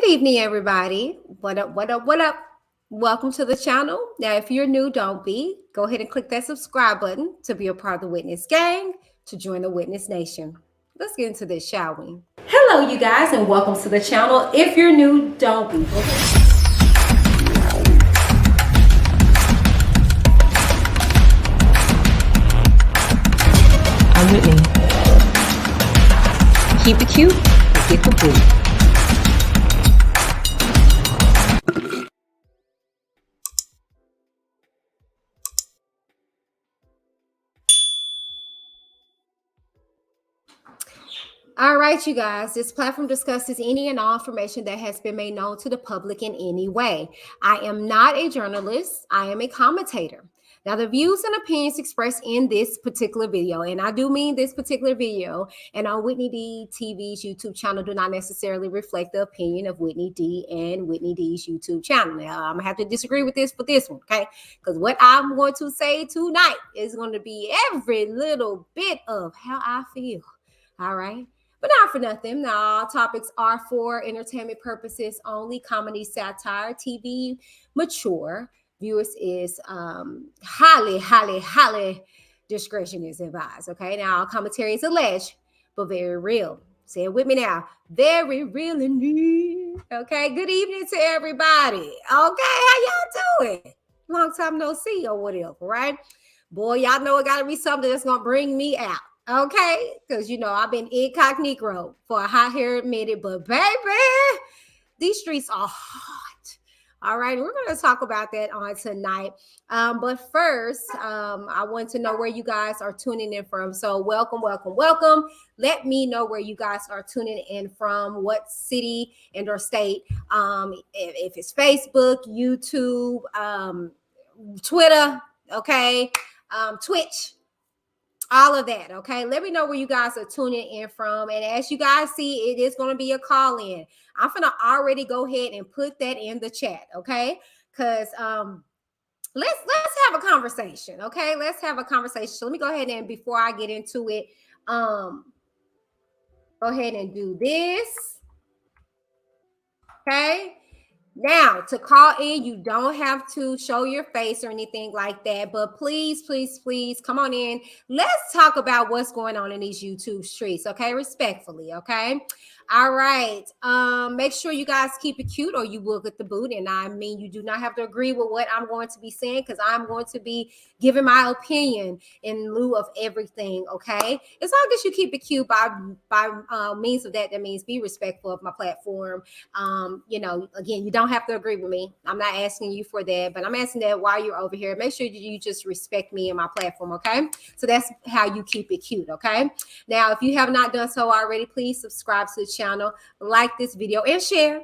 evening, everybody. What up, what up, what up? Welcome to the channel. Now, if you're new, don't be. Go ahead and click that subscribe button to be a part of the Witness gang, to join the Witness Nation. Let's get into this, shall we? Hello, you guys, and welcome to the channel. If you're new, don't be. I'm Whitney. Keep it cute, get the boot. All right, you guys, this platform discusses any and all information that has been made known to the public in any way. I am not a journalist. I am a commentator. Now, the views and opinions expressed in this particular video, and I do mean this particular video, and on Whitney D TV's YouTube channel do not necessarily reflect the opinion of Whitney D and Whitney D's YouTube channel. Now, I'm going to have to disagree with this for this one, okay? Because what I'm going to say tonight is going to be every little bit of how I feel, all right? But not for nothing. Now, all topics are for entertainment purposes only. Comedy, satire, TV, mature. Viewers is highly discretion is advised. Okay. Now, all commentary is alleged, but very real. Say it with me now. Very real indeed. Okay. Good evening to everybody. Okay. How y'all doing? Long time no see or whatever, right? Boy, y'all know it got to be something that's going to bring me out. Okay, because you know I've been incognito for a hot haired minute, but baby, these streets are hot. All right, we're going to talk about that on tonight. But first, I want to know where you guys are tuning in from. So welcome. Let me know where you guys are tuning in from, what city and or state. If it's Facebook, YouTube, Twitter, okay, Twitch. All of that, okay? Let me know where you guys are tuning in from. And as you guys see, it is going to be a call-in. I'm going to already go ahead and put that in the chat, okay? Because let's have a conversation, okay? Let's have a conversation. So let me go ahead and before I get into it, go ahead and do this, okay? Now, to call in, you don't have to show your face or anything like that, but please, come on in. Let's talk about what's going on in these YouTube streets, okay? Respectfully, okay? All right. Make sure you guys keep it cute or you will get the boot. And I mean, you do not have to agree with what I'm going to be saying because I'm going to be giving my opinion in lieu of everything, okay? As long as you keep it cute by means of that, that means be respectful of my platform. You know, again, you don't have to agree with me. I'm not asking you for that, but I'm asking that while you're over here, make sure you just respect me and my platform, okay? So that's how you keep it cute, okay? Now, if you have not done so already, please subscribe to the channel, like this video, and share.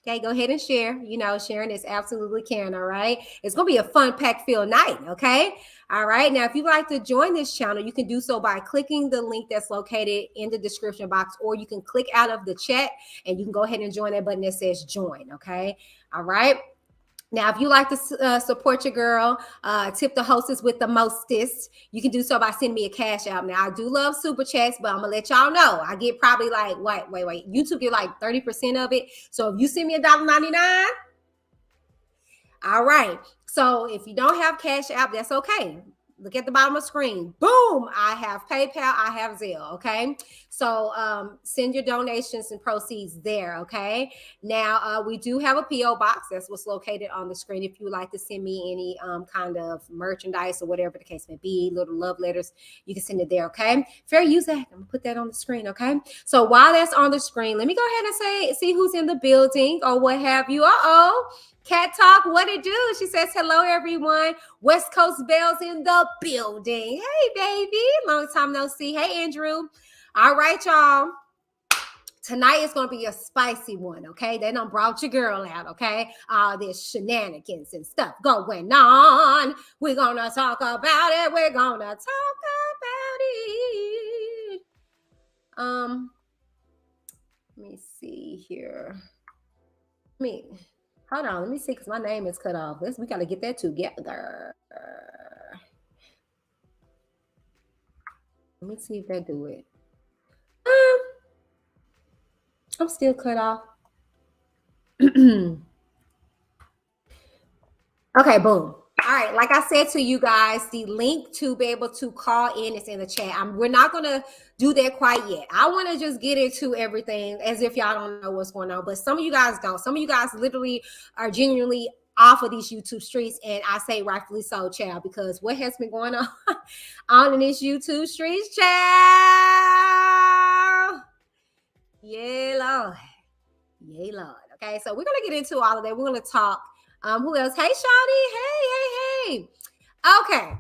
Okay, go ahead and share. You know, sharing is absolutely caring, all right? It's going to be a fun, pack-filled night, okay? All right, now, if you'd like to join this channel, you can do so by clicking the link that's located in the description box, or you can click out of the chat, and you can go ahead and join that button that says join, okay? All right? Now, if you like to support your girl, tip the hostess with the mostest, you can do so by sending me a cash out. Now, I do love super chats, but I'm going to let y'all know. I get probably like, wait. YouTube get like 30% of it. So if you send me $1.99, all right. So if you don't have cash out, that's okay. Look at the bottom of the screen. Boom. I have PayPal. I have Zelle. Okay. So send your donations and proceeds there. Okay. Now we do have a P.O. box. That's what's located on the screen. If you would like to send me any kind of merchandise or whatever the case may be, little love letters, you can send it there. Okay. Fair use act. I'm going to put that on the screen. Okay. So while that's on the screen, let me go ahead and see who's in the building or what have you. Cat Talk, what it do? She says, hello, everyone. West Coast Bells in the building. Hey, baby. Long time no see. Hey, Andrew. All right, y'all. Tonight is going to be a spicy one, okay? They done brought your girl out, okay? All this shenanigans and stuff going on. We're going to talk about it. We're going to talk about it. Let me see here. Hold on, let me see, because my name is cut off. We got to get that together. Let me see if that do it. I'm still cut off. Okay, boom. All right, like I said to you guys, the link to be able to call in is in the chat. We're not going to do that quite yet. I want to just get into everything as if y'all don't know what's going on, but some of you guys don't. Some of you guys literally are genuinely off of these YouTube streets, and I say rightfully so, child, because what has been going on in these YouTube streets, child? Yeah, Lord. Yay, Lord. Okay, so we're gonna get into all of that. We're gonna talk. Who else? Hey, Shawty. Hey. Okay.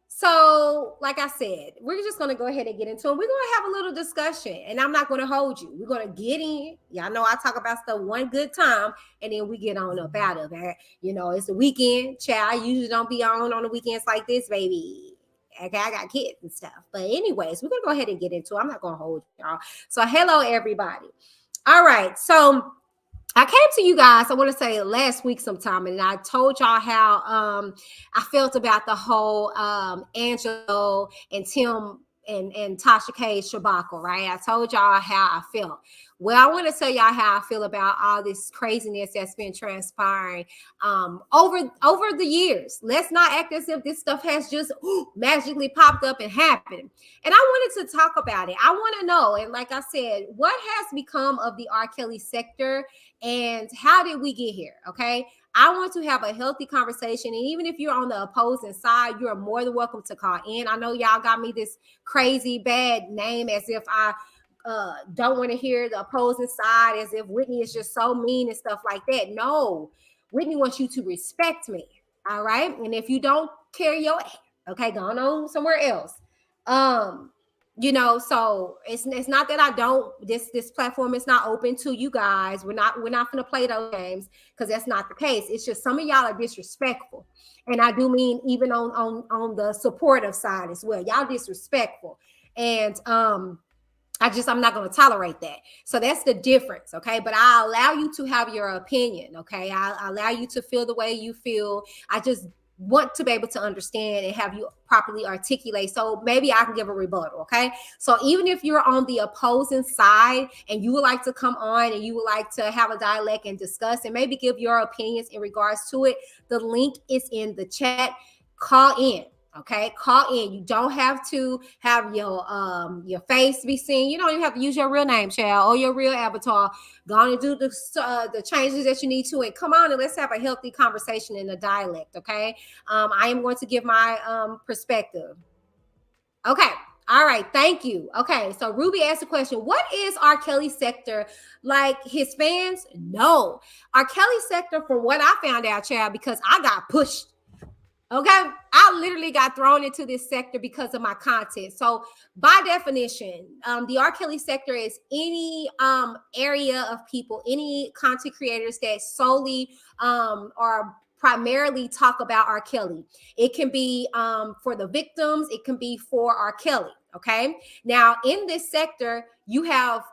So, like I said, we're just gonna go ahead and get into it. We're gonna have a little discussion, and I'm not gonna hold you. We're gonna get in. Y'all know I talk about stuff one good time, and then we get on up out of it. You know, it's the weekend. Child, I usually don't be on the weekends like this, baby. Okay, I got kids and stuff. But anyways, we're gonna go ahead and get into it. I'm not gonna hold y'all. So, hello, everybody. All right, so I came to you guys, I want to say last week sometime, and I told y'all how I felt about the whole Angelo and Tim and Tasha K's debacle, right? I told y'all how I felt. Well, I want to tell y'all how I feel about all this craziness that's been transpiring over the years. Let's not act as if this stuff has just magically popped up and happened. And I wanted to talk about it. I want to know, and like I said, what has become of the R. Kelly sector and how did we get here? Okay. I want to have a healthy conversation. And even if you're on the opposing side, you're more than welcome to call in. I know y'all got me this crazy bad name as if I don't want to hear the opposing side, as if Whitney is just so mean and stuff like that. No, Whitney wants you to respect me. All right. And if you don't carry your, okay, going on somewhere else. You know, so it's not that I don't, this platform is not open to you guys. We're not gonna play those games, because that's not the case. It's just some of y'all are disrespectful, and I do mean even on the supportive side as well. Y'all disrespectful, and I'm not going to tolerate that. So that's the difference. Okay. But I allow you to have your opinion. Okay. I allow you to feel the way you feel. I just want to be able to understand and have you properly articulate. So maybe I can give a rebuttal. Okay. So even if you're on the opposing side and you would like to come on and you would like to have a dialect and discuss and maybe give your opinions in regards to it, the link is in the chat. Call in. Okay, call in. You don't have to have your face be seen. You don't even have to use your real name, child, or your real avatar. Go on and do the changes that you need to, and come on and let's have a healthy conversation in a dialect. Okay, I am going to give my perspective. Okay. All right, thank you. Okay, so Ruby asked a question. What is R. Kelly sector like? His fans? No. R. Kelly sector, from what I found out, child, because I got pushed. Okay, I literally got thrown into this sector because of my content. So by definition, the R. Kelly sector is any area of people, any content creators that solely are primarily talk about R. Kelly. It can be for the victims. It can be for R. Kelly. Okay. Now, in this sector, you have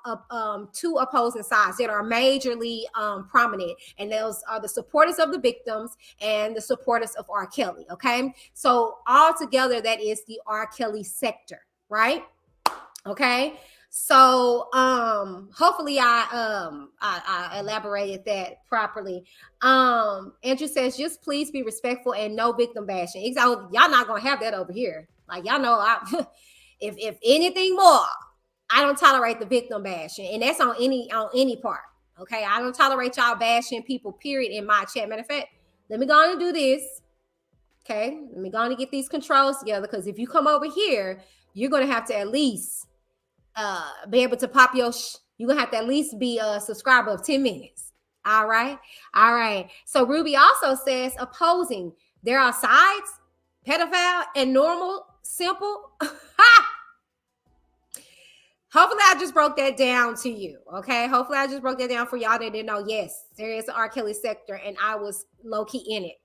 two opposing sides that are majorly prominent, and those are the supporters of the victims and the supporters of R. Kelly. Okay. So all together, that is the R. Kelly sector, right? Okay. So hopefully I elaborated that properly. Andrew says, just please be respectful and no victim bashing. Exactly. Y'all not gonna have that over here. Like, y'all know, if anything more, I don't tolerate the victim bashing, and that's on any part. Okay, I don't tolerate y'all bashing people, period, in my chat. Matter of fact, let me go on and do this. Okay, let me go on and get these controls together, because if you come over here, you're gonna have to at least be able to pop your you're gonna have to at least be a subscriber of 10 minutes. All right. So Ruby also says opposing. There are sides, pedophile and normal, simple. Hopefully I just broke that down to you. Okay. Hopefully I just broke that down for y'all that didn't know. Yes, there is an R. Kelly sector, and I was low-key in it.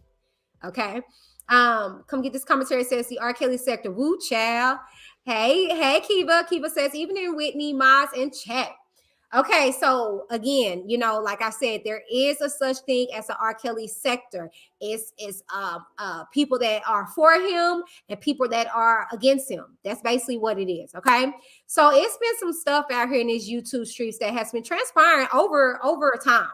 Okay. Come get this commentary. It says the R. Kelly sector. Woo, child. Hey, Kiva. Kiva says, even in Whitney, Moz, and chat. Okay, so again, you know, like I said, there is a such thing as an R. Kelly sector. It's people that are for him and people that are against him. That's basically what it is. Okay, so it's been some stuff out here in these YouTube streets that has been transpiring over time.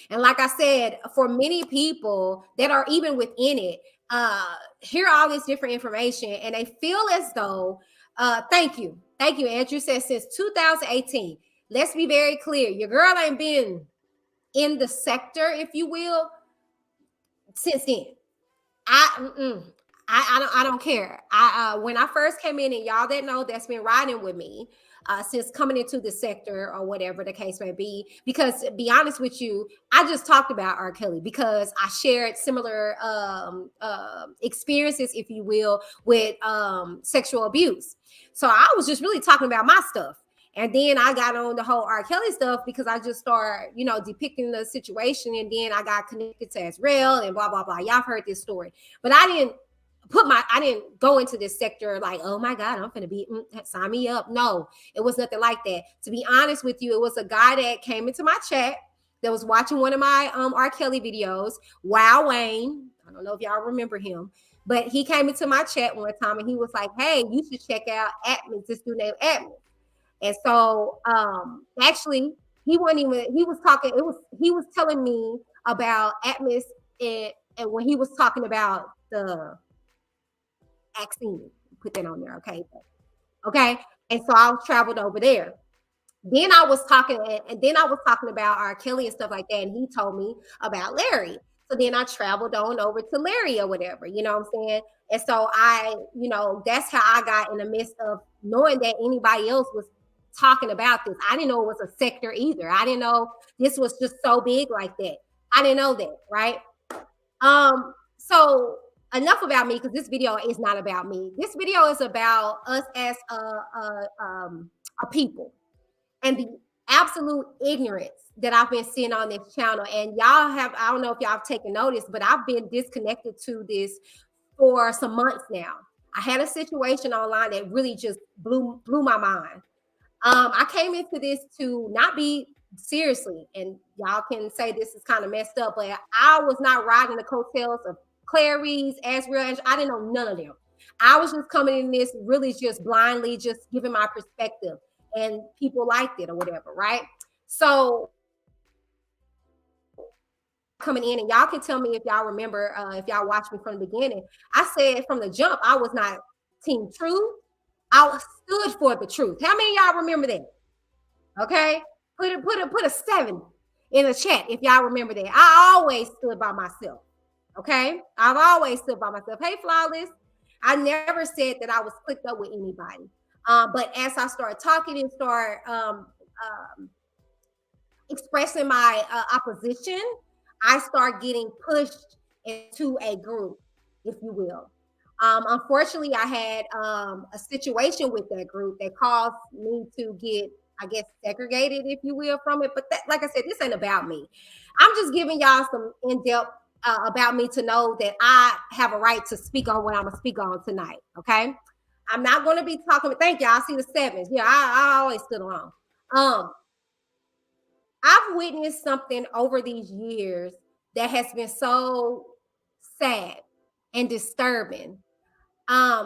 And like I said, for many people that are even within it, hear all this different information and they feel as though, thank you. Thank you. Andrew said since 2018. Let's be very clear. Your girl ain't been in the sector, if you will, since then. I don't care. When I first came in, and y'all that know that's been riding with me since coming into the sector or whatever the case may be. Because to be honest with you, I just talked about R. Kelly because I shared similar experiences, if you will, with sexual abuse. So I was just really talking about my stuff. And then I got on the whole R. Kelly stuff because I just started, depicting the situation. And then I got connected to Israel and blah, blah, blah. Y'all heard this story. But I didn't go into this sector like, oh my God, I'm gonna be, sign me up. No, it was nothing like that. To be honest with you, it was a guy that came into my chat that was watching one of my R. Kelly videos. Wow, Wayne. I don't know if y'all remember him, but he came into my chat one time and he was like, hey, you should check out Atmos, this dude named Atmos. And so actually he was telling me about Atmos and when he was talking about the vaccine, put that on there, okay? Okay. And so I traveled over there. Then I was talking about R. Kelly and stuff like that. And he told me about Larry. So then I traveled on over to Larry or whatever, you know what I'm saying? And so that's how I got in the midst of knowing that anybody else was talking about this. I didn't know it was a sector either. I didn't know this was just so big like that. I didn't know that, right? So enough about me because this video is not about me. This video is about us as a people and the absolute ignorance that I've been seeing on this channel. And I don't know if y'all have taken notice, but I've been disconnected to this for some months now. I had a situation online that really just blew my mind. I came into this to not be seriously, and y'all can say this is kind of messed up, but I was not riding the coattails of Clarice, Azrael. I didn't know none of them. I was just coming in this really just blindly, just giving my perspective, and people liked it or whatever, right? So coming in, and y'all can tell me if y'all remember, if y'all watched me from the beginning, I said from the jump, I was not team truth. I stood for the truth. How many of y'all remember that? Okay, put a 7 in the chat if y'all remember that. I always stood by myself. Okay, I've always stood by myself. Hey, Flawless. I never said that I was clicked up with anybody. But as I started talking and start expressing my opposition, I start getting pushed into a group, if you will. Unfortunately, I had a situation with that group that caused me to get, I guess, segregated, if you will, from it. But like I said, this ain't about me. I'm just giving y'all some in-depth about me to know that I have a right to speak on what I'm gonna speak on tonight. Okay, I'm not going to be talking. Thank y'all. I see the 7s. Yeah, I always stood alone. I've witnessed something over these years that has been so sad and disturbing.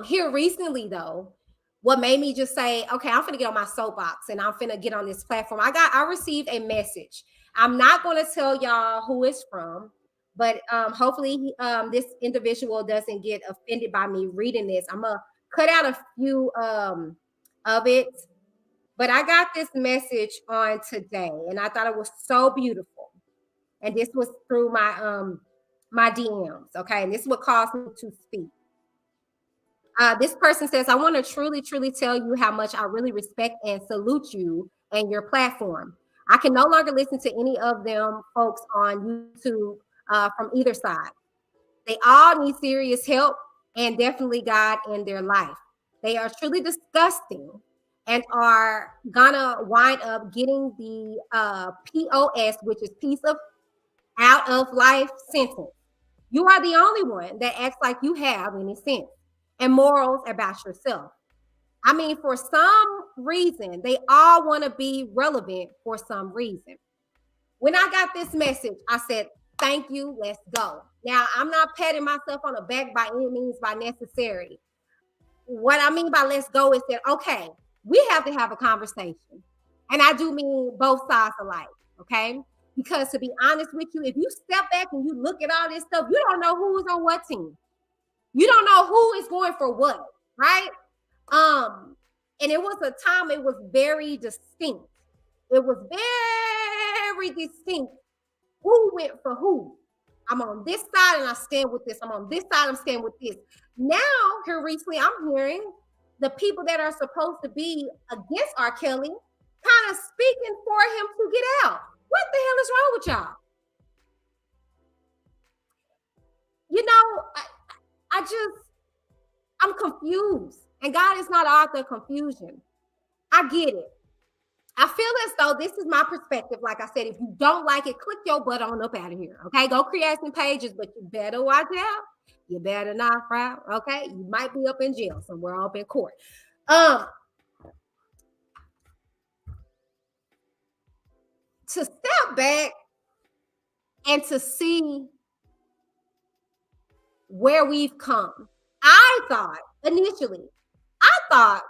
Here recently, though, what made me just say, okay, I'm finna get on my soapbox and I'm finna get on this platform. I received a message. I'm not going to tell y'all who it's from, but hopefully this individual doesn't get offended by me reading this. I'm gonna cut out a few of it, but I got this message on today and I thought it was so beautiful. And this was through my DMs, okay? And this is what caused me to speak. This person says, I want to truly, truly tell you how much I really respect and salute you and your platform. I can no longer listen to any of them folks on YouTube from either side. They all need serious help and definitely God in their life. They are truly disgusting and are gonna wind up getting the POS, which is piece of out of life sentence. You are the only one that acts like you have any sense and morals about yourself. I mean, for some reason, they all want to be relevant for some reason. When I got this message, I said, thank you, let's go. Now, I'm not patting myself on the back by any means by necessary. What I mean by let's go is that, okay, we have to have a conversation. And I do mean both sides alike, okay? Because to be honest with you, if you step back and you look at all this stuff, you don't know who's on what team. You don't know who is going for what, right? And it was a time, it was very distinct. It was very distinct who went for who. I'm on this side and I stand with this. I'm on this side, I'm standing with this. Now, here recently, I'm hearing the people that are supposed to be against RKelly kind of speaking for him to get out. What the hell is wrong with y'all? You know, I'm confused. And God is not author of confusion. I get it. I feel as though this is my perspective. Like I said, if you don't like it, click your butt on up out of here. Okay, go create some pages, but you better watch out. You better not fry. Okay, you might be up in jail somewhere, up in court. To step back and to see where we've come, I thought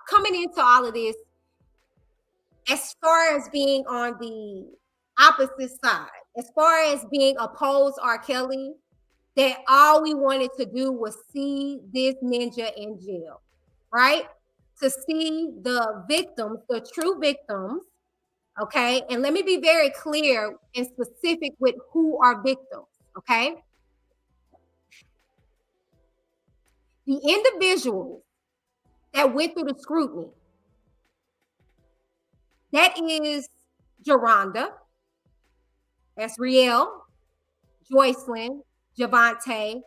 coming into all of this, as far as being on the opposite side, as far as being opposed RKelly, that all we wanted to do was see this ninja in jail, right? To see the victims, the true victims, okay? And let me be very clear and specific with who are victims, okay? The individuals that went through the scrutiny, that is Geronda, that's Riel, Joycelyn, Javante,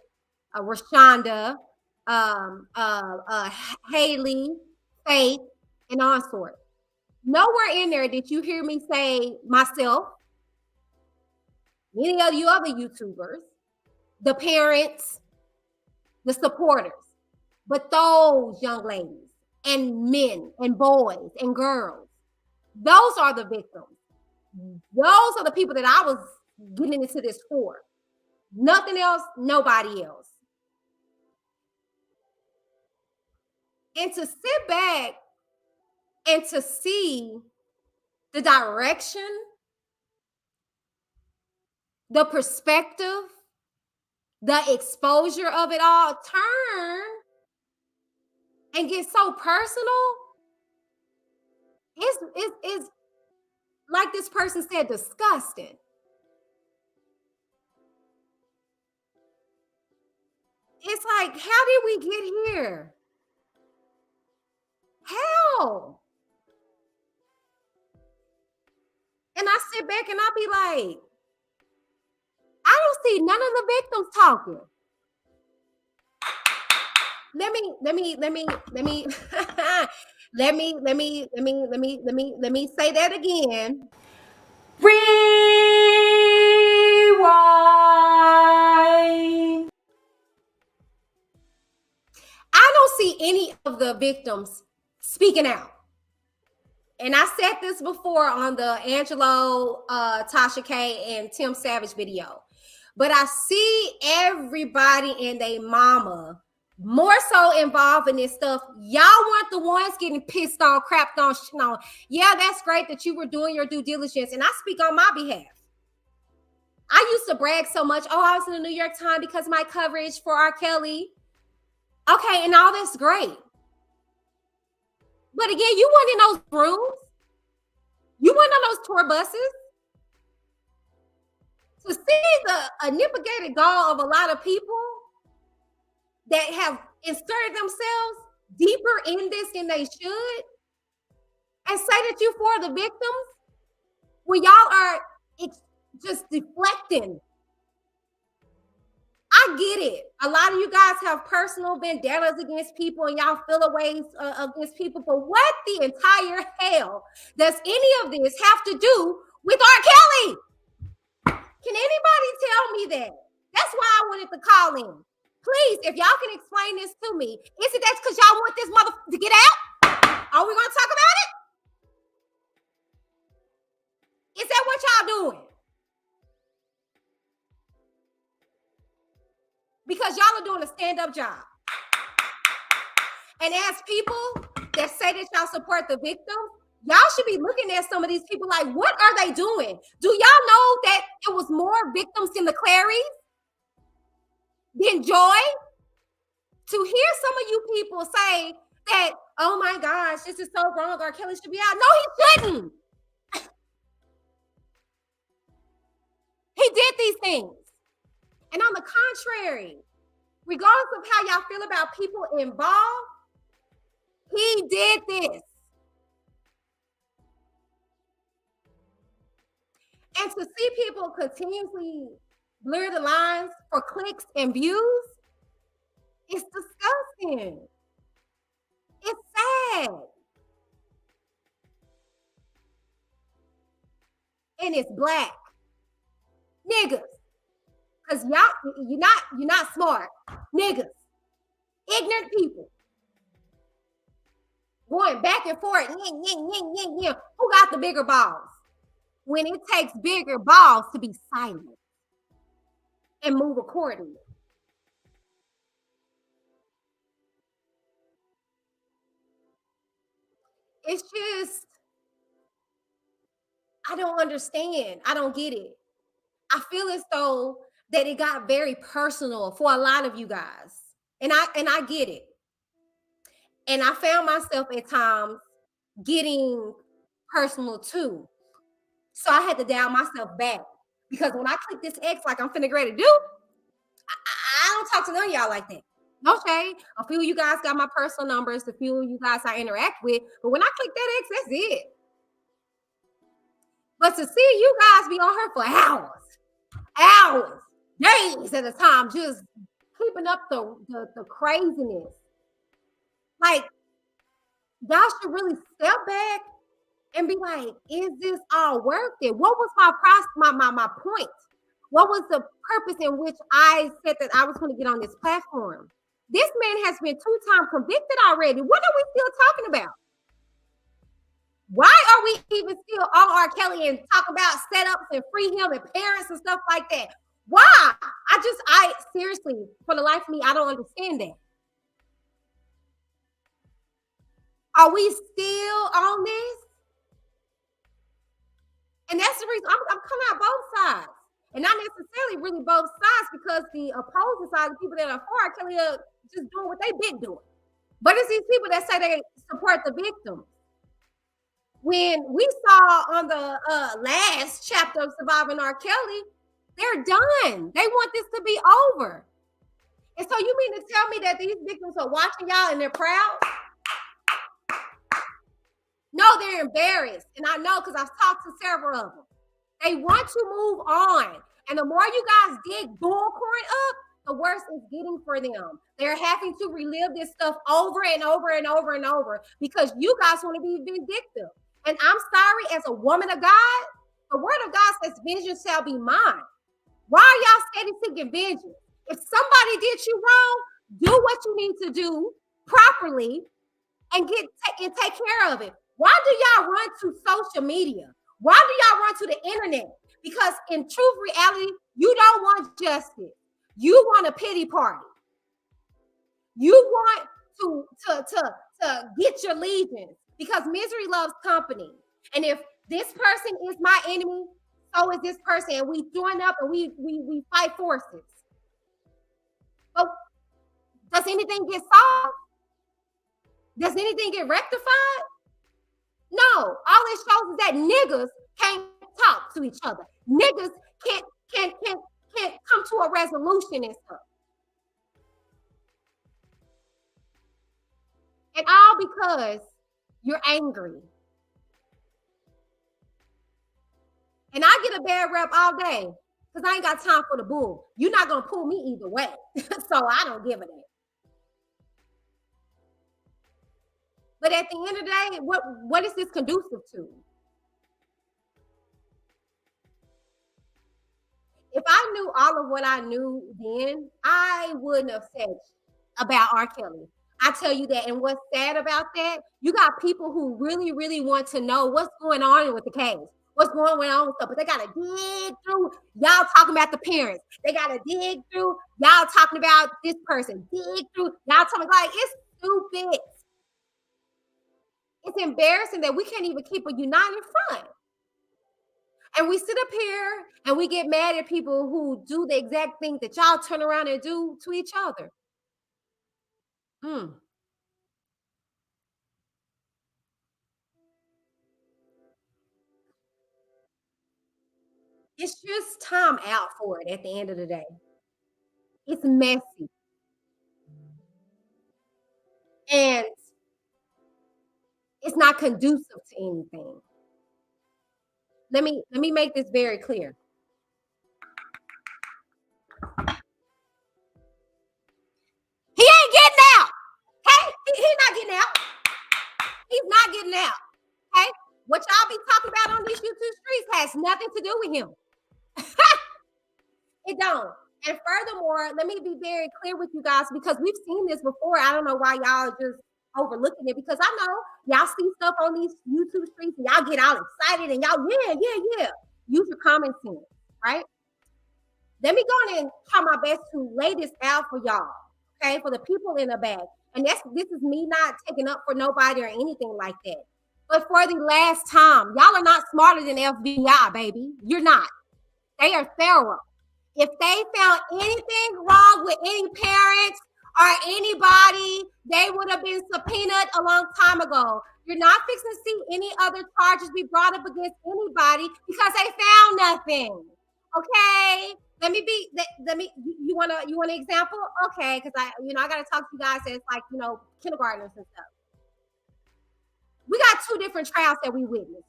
Rashonda, Haley, Faith, and Onslaught. Nowhere in there did you hear me say myself, any of you other YouTubers, the parents, the supporters, but those young ladies and men and boys and girls, those are the victims. Those are the people that I was getting into this for. Nothing else, nobody else. And to sit back and to see the direction, the perspective, the exposure of it all turn and get so personal, it's like this person said, disgusting. It's like, how did we get here? How? And I sit back and I be like, I don't see none of the victims talking. Let me say that again. Rewind. I don't see any of the victims speaking out. And I said this before on the Angelo, Tasha K, and Tim Savage video. But I see everybody and their mama more so involved in this stuff. Y'all weren't the ones getting pissed on, crapped on. No, yeah, that's great that you were doing your due diligence. And I speak on my behalf. I used to brag so much. Oh, I was in the New York Times because of my coverage for RKelly. Okay, and all that's great. But again, you weren't in those rooms. You weren't on those tour buses. To see the inebriated gall of a lot of people that have inserted themselves deeper in this than they should, and say that you for the victims when y'all are just deflecting. I get it. A lot of you guys have personal vendettas against people and y'all feel ways against people, but what the entire hell does any of this have to do with RKelly? Can anybody tell me that? That's why I wanted to call in. Please, if y'all can explain this to me, is it that's because y'all want this mother to get out? Are we going to talk about it? Is that what y'all doing? Because y'all are doing a stand-up job. And as people that say that y'all support the victim, y'all should be looking at some of these people like, what are they doing? Do y'all know that It was more victims than the Clarys, than Joy. To hear some of you people say that, oh my gosh, this is so wrong, RKelly should be out. No, he shouldn't. He did these things. And on the contrary, regardless of how y'all feel about people involved, he did this. And to see people continuously blur the lines for clicks and views, it's disgusting. It's sad. And it's black. Niggas. Because you're not smart. Niggas. Ignorant people. Going back and forth. Who got the bigger balls? When it takes bigger balls to be silent and move accordingly. It's just, I don't understand. I don't get it. I feel as though that it got very personal for a lot of you guys. And I get it. And I found myself at times getting personal too. So I had to dial myself back. Because when I click this X like I'm finna get ready to do, I don't talk to none of y'all like that. No shade. A few of you guys got my personal numbers, a few of you guys I interact with. But when I click that X, that's it. But to see you guys be on her for hours, days at a time, just keeping up the craziness. Like, y'all should really step back and be like, is this all worth it? What was my point? What was the purpose in which I said that I was going to get on this platform? This man has been 2-time convicted already. What are we still talking about? Why are we even still on RKelly and talk about setups and free him and parents and stuff like that? Why? I seriously, for the life of me, I don't understand that. Are we still on this? And that's the reason I'm coming out both sides. And not necessarily really both sides, because the opposing side, the people that are for RKelly, are just doing what they've been doing. But it's these people that say they support the victims. When we saw on the last chapter of Surviving RKelly, they're done. They want this to be over. And so you mean to tell me that these victims are watching y'all and they're proud? No, they're embarrassed. And I know, because I've talked to several of them. They want to move on. And the more you guys dig bullcorn up, the worse it's getting for them. They're having to relive this stuff over and over and over and over because you guys want to be vindictive. And I'm sorry, as a woman of God, the word of God says, vengeance shall be mine. Why are y'all steady seeking vengeance? If somebody did you wrong, do what you need to do properly and take care of it. Why do y'all run to social media? Why do y'all run to the internet? Because in truth, reality, you don't want justice. You want a pity party. You want to get your legions, because misery loves company. And if this person is my enemy, so is this person, and we join up and we fight forces. But does anything get solved? Does anything get rectified? No. All it shows is that niggas can't talk to each other. Niggas can't come to a resolution and stuff. And all because you're angry. And I get a bad rep all day because I ain't got time for the bull. You're not going to pull me either way. So I don't give a damn. But at the end of the day, what is this conducive to? If I knew all of what I knew then, I wouldn't have said about RKelly. I tell you that. And what's sad about that, you got people who really, really want to know what's going on with the case, what's going on with stuff, but they got to dig through y'all talking about the parents. They got to dig through y'all talking about this person, dig through y'all talking like, it's stupid. It's embarrassing that we can't even keep a united front. And we sit up here and we get mad at people who do the exact thing that y'all turn around and do to each other. Mm. It's just time out for it at the end of the day. It's messy. And it's not conducive to anything. Let me make this very clear. He ain't getting out. Hey, he's not getting out. He's not getting out. Okay? What y'all be talking about on these YouTube streets has nothing to do with him. It don't. And furthermore, let me be very clear with you guys because we've seen this before. I don't know why y'all are just overlooking it because I know y'all see stuff on these YouTube streets and y'all get all excited and y'all, yeah. Use your common sense, right? Let me go in and try my best to lay this out for y'all, okay, for the people in the back. And this is me not taking up for nobody or anything like that. But for the last time, y'all are not smarter than FBI, baby. You're not. They are thorough. If they found anything wrong with any parents or anybody, they would have been subpoenaed a long time ago. You're not fixing to see any other charges be brought up against anybody because they found nothing. Okay? You want an example? Okay, because I gotta talk to you guys as like, kindergartners and stuff. We got two different trials that we witnessed.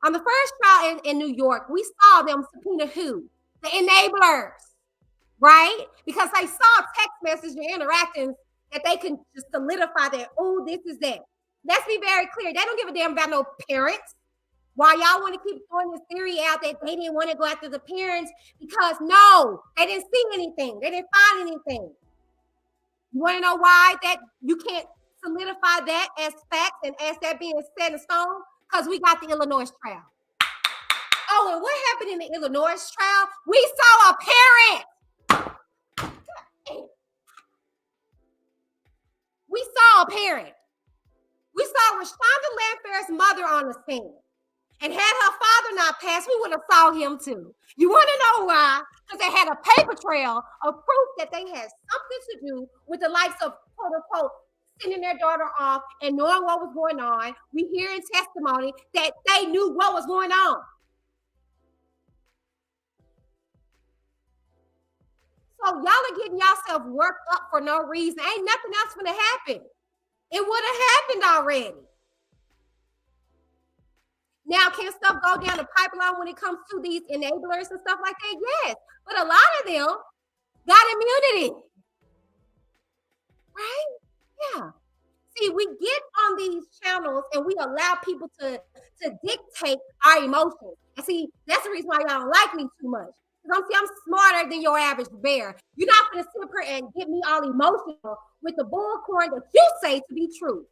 On the first trial in New York, we saw them subpoena who? The enablers, right? Because they saw text message and interactions that they can just solidify that, oh, this is that. Let's be very clear. They don't give a damn about no parents. Why y'all want to keep throwing this theory out that they didn't want to go after the parents? Because no, they didn't see anything. They didn't find anything. You want to know why that you can't solidify that as facts and as that being set in stone? Because we got the Illinois trial. Oh, and what happened in the Illinois trial? We saw a parent. We saw a parent. We saw Rashonda Landfair's mother on the scene. And had her father not passed, we would have saw him too. You want to know why? Because they had a paper trail of proof that they had something to do with the likes of, quote unquote, sending their daughter off and knowing what was going on. We hear in testimony that they knew what was going on. So y'all are getting yourself worked up for no reason. Ain't nothing else going to happen. It would have happened already. Now, can stuff go down the pipeline when it comes to these enablers and stuff like that? Yes. But a lot of them got immunity. Right? Yeah. See, we get on these channels and we allow people to dictate our emotions. And see, that's the reason why y'all don't like me too much. Because I'm smarter than your average bear. You're not going to sit here and get me all emotional with the bullcorn that you say to be true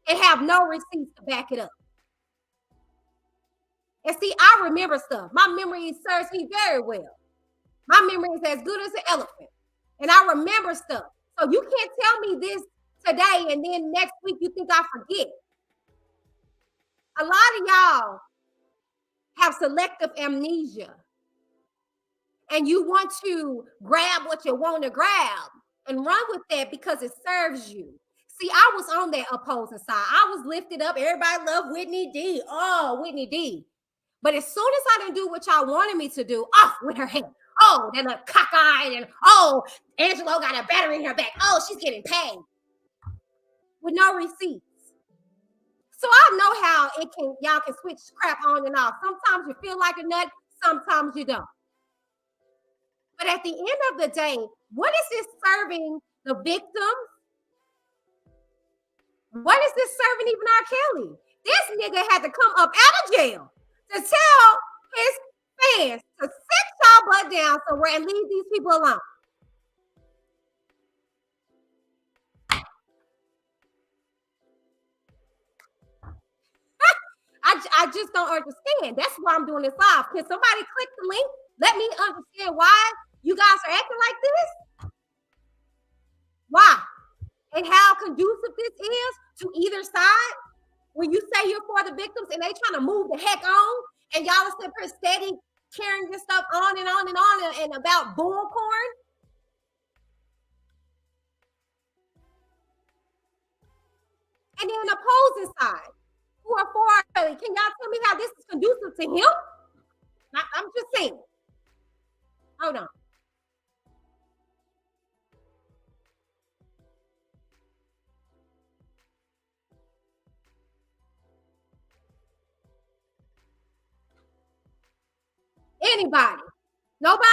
and have no receipts to back it up. And see, I remember stuff. My memory serves me very well. My memory is as good as an elephant. And I remember stuff. So you can't tell me this today and then next week you think I forget. A lot of y'all have selective amnesia. And you want to grab what you want to grab and run with that because it serves you. See, I was on that opposing side. I was lifted up. Everybody loved Whitney D. Oh, Whitney D. But as soon as I didn't do what y'all wanted me to do, off with her head. Oh, then a cockeyed and oh, Angelo got a battery in her back. Oh, she's getting paid with no receipts. So I know how y'all can switch crap on and off. Sometimes you feel like a nut, sometimes you don't. But at the end of the day, what is this serving the victims? What is this serving even RKelly? This nigga had to come up out of jail to tell his fans to sit y'all butt down somewhere and leave these people alone. I just don't understand. That's why I'm doing this live. Can somebody click the link? Let me understand why you guys are acting like this. Why? And how conducive this is to either side when you say you're for the victims and they trying to move the heck on And y'all are still steady carrying this stuff on and on and on and about bullcorn. And then the opposing side, who are for R. Kelly. Can y'all tell me how this is conducive to him? I'm just saying. Hold on. Anybody? Nobody?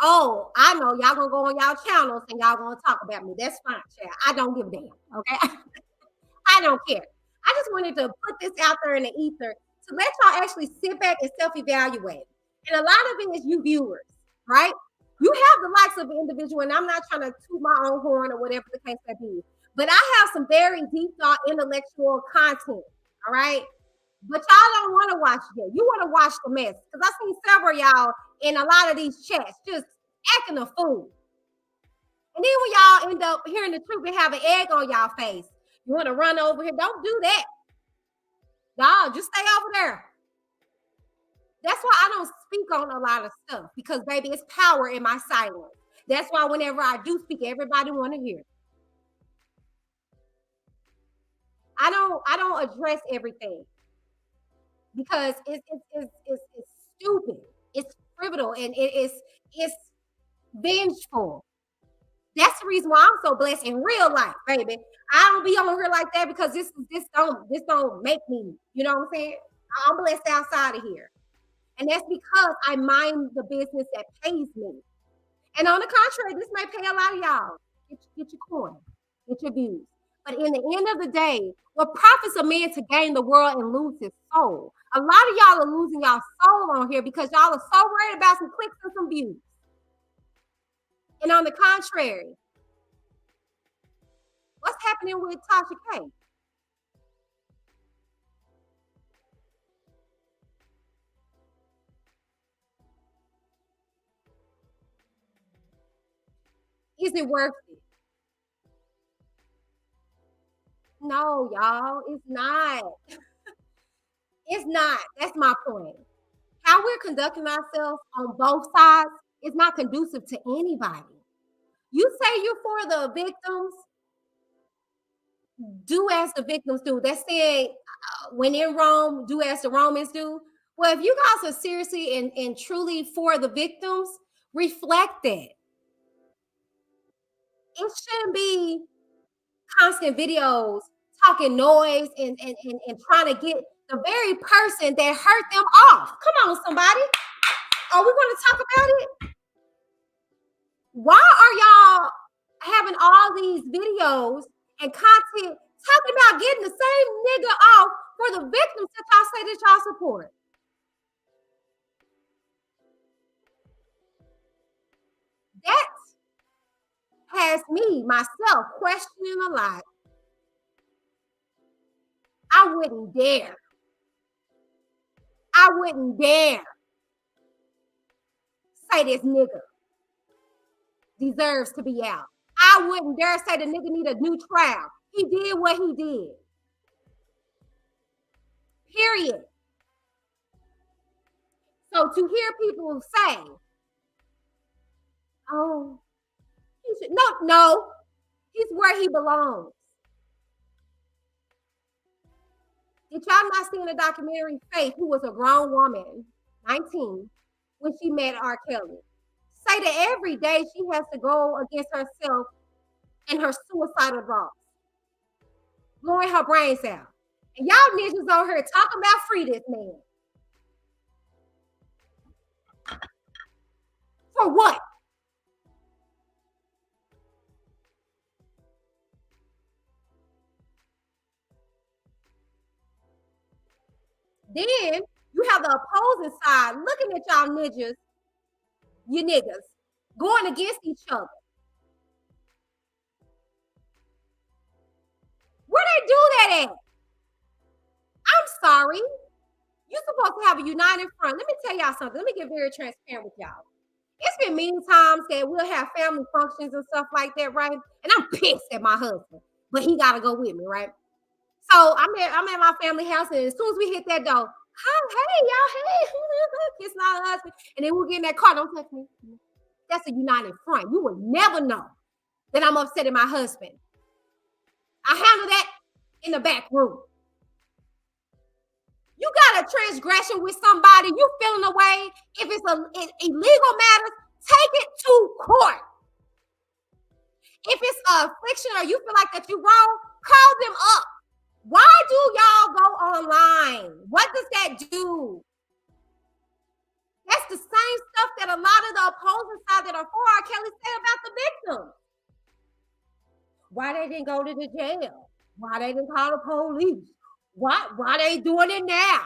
Oh, I know y'all gonna go on y'all channels and y'all gonna talk about me. That's fine, child. I don't give a damn. Okay. I don't care. I just wanted to put this out there in the ether to let y'all actually sit back and self-evaluate. And a lot of it is you viewers, right? You have the likes of an individual, and I'm not trying to toot my own horn or whatever the case may be, but I have some very deep thought intellectual content, all right? But y'all don't want to watch it. You want to watch the mess. Because I've seen several y'all in a lot of these chats just acting a fool. And then when y'all end up hearing the truth and have an egg on y'all face, you want to run over here. Don't do that. Y'all, just stay over there. That's why I don't speak on a lot of stuff. Because, baby, it's power in my silence. That's why whenever I do speak, everybody want to hear. I don't address everything. Because it's stupid, it's frivolous, and it's vengeful. That's the reason why I'm so blessed in real life, baby. I don't be on here like that because this don't make me, you know what I'm saying? I'm blessed outside of here. And that's because I mind the business that pays me. And on the contrary, this may pay a lot of y'all. Get your coin, get your views. But in the end of the day, what profits a man to gain the world and lose his soul? A lot of y'all are losing y'all soul on here because y'all are so worried about some clicks and some views. And on the contrary, what's happening with Tasha K? Is it worth it? No, y'all, it's not. It's not. That's my point. How we're conducting ourselves on both sides is not conducive to anybody. You say you're for the victims, do as the victims do. That's saying when in Rome, do as the Romans do. Well, if you guys are seriously and truly for the victims, reflect that. It shouldn't be constant videos talking noise and trying to get the very person that hurt them off. Come on, somebody. Are we going to talk about it? Why are y'all having all these videos and content talking about getting the same nigga off for the victims that y'all say that y'all support? That has me, myself, questioning a lot. I wouldn't dare. I wouldn't dare say this nigga deserves to be out. I wouldn't dare say the nigga need a new trial. He did what he did. Period. So to hear people say, oh, he should, no, he's where he belongs. Did y'all not see in the documentary Faith, who was a grown woman, 19, when she met R. Kelly, say that every day she has to go against herself and her suicidal thoughts, blowing her brains out. And y'all niggas on here talking about free this man. For what? Then you have the opposing side looking at y'all niggas, you niggas, going against each other. Where they do that at? I'm sorry. You're supposed to have a united front. Let me tell y'all something. Let me get very transparent with y'all. It's been many times that we'll have family functions and stuff like that, right? And I'm pissed at my husband, but he gotta go with me, right? So I'm at my family house, and as soon as we hit that door, Hi, hey, y'all, hey, kiss my husband. And then we'll get in that car. Don't touch me. That's a united front. You will never know that I'm upsetting my husband. I handle that in the back room. You got a transgression with somebody, you feeling away. If it's an illegal matter, take it to court. If it's a affliction or you feel like that you're wrong, call them up. Why do y'all go online? What does that do? That's the same stuff that a lot of the opposing side that are for RKelly say about the victim. Why they didn't go to the jail? Why they didn't call the police? Why they doing it now?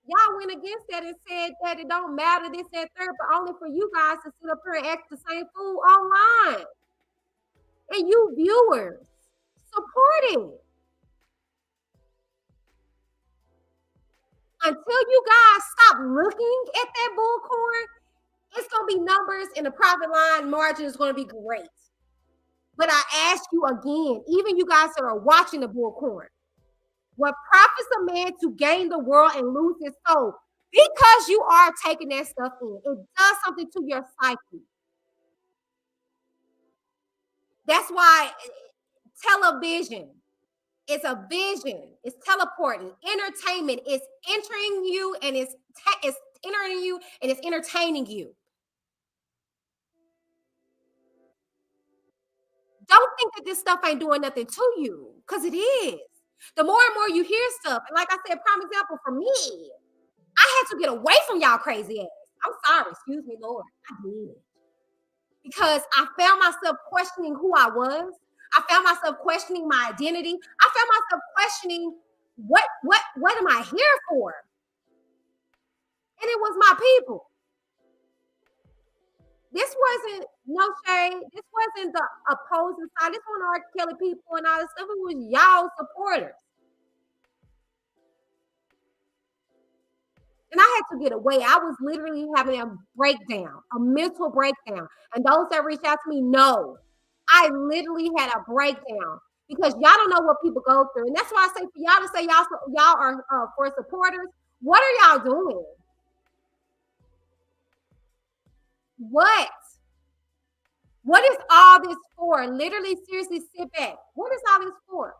Y'all went against that and said that it don't matter, this, that, third, but only for you guys to sit up here and act the same fool online. And you viewers, support it. Until you guys stop looking at that bullcorn, it's going to be numbers and the profit line margin is going to be great. But I ask you again, even you guys that are watching the bullcorn, what profits a man to gain the world and lose his soul? Because you are taking that stuff in, it does something to your psyche. That's why television is a vision. It's teleporting. Entertainment is entering you and it's entering you and it's entertaining you. Don't think that this stuff ain't doing nothing to you, because it is. The more and more you hear stuff, and like I said, prime example for me, I had to get away from y'all crazy ass. I'm sorry, excuse me, Lord. I did. Because I found myself questioning who I was. I found myself questioning my identity. I found myself questioning what am I here for? And it was my people. This wasn't no shade. This wasn't the opposing side. This wasn't RKelly people and all this stuff. It was y'all supporters. And I had to get away. I was literally having a breakdown, a mental breakdown. And those that reached out to me know I literally had a breakdown because y'all don't know what people go through. And that's why I say for y'all to say y'all are for supporters. What are y'all doing? What is all this for? Literally, seriously, sit back. What is all this for?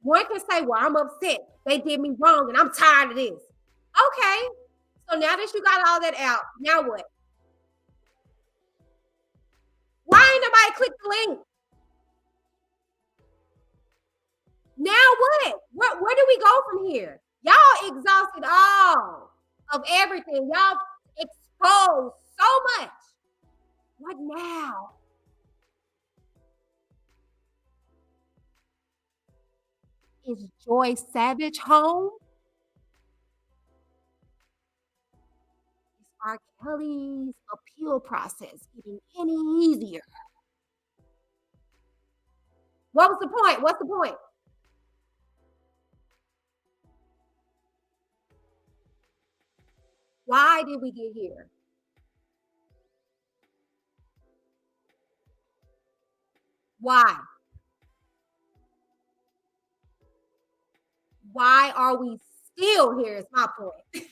One can say, well, I'm upset. They did me wrong and I'm tired of this. Okay. So now that you got all that out, now what? Why ain't nobody click the link? Now what? Where do we go from here? Y'all exhausted all of everything. Y'all exposed so much. What now? Is Joy Savage home? Is RKelly's appeal process getting any easier? What was the point? What's the point? Why did we get here? Why? Why are we still here? Is my point.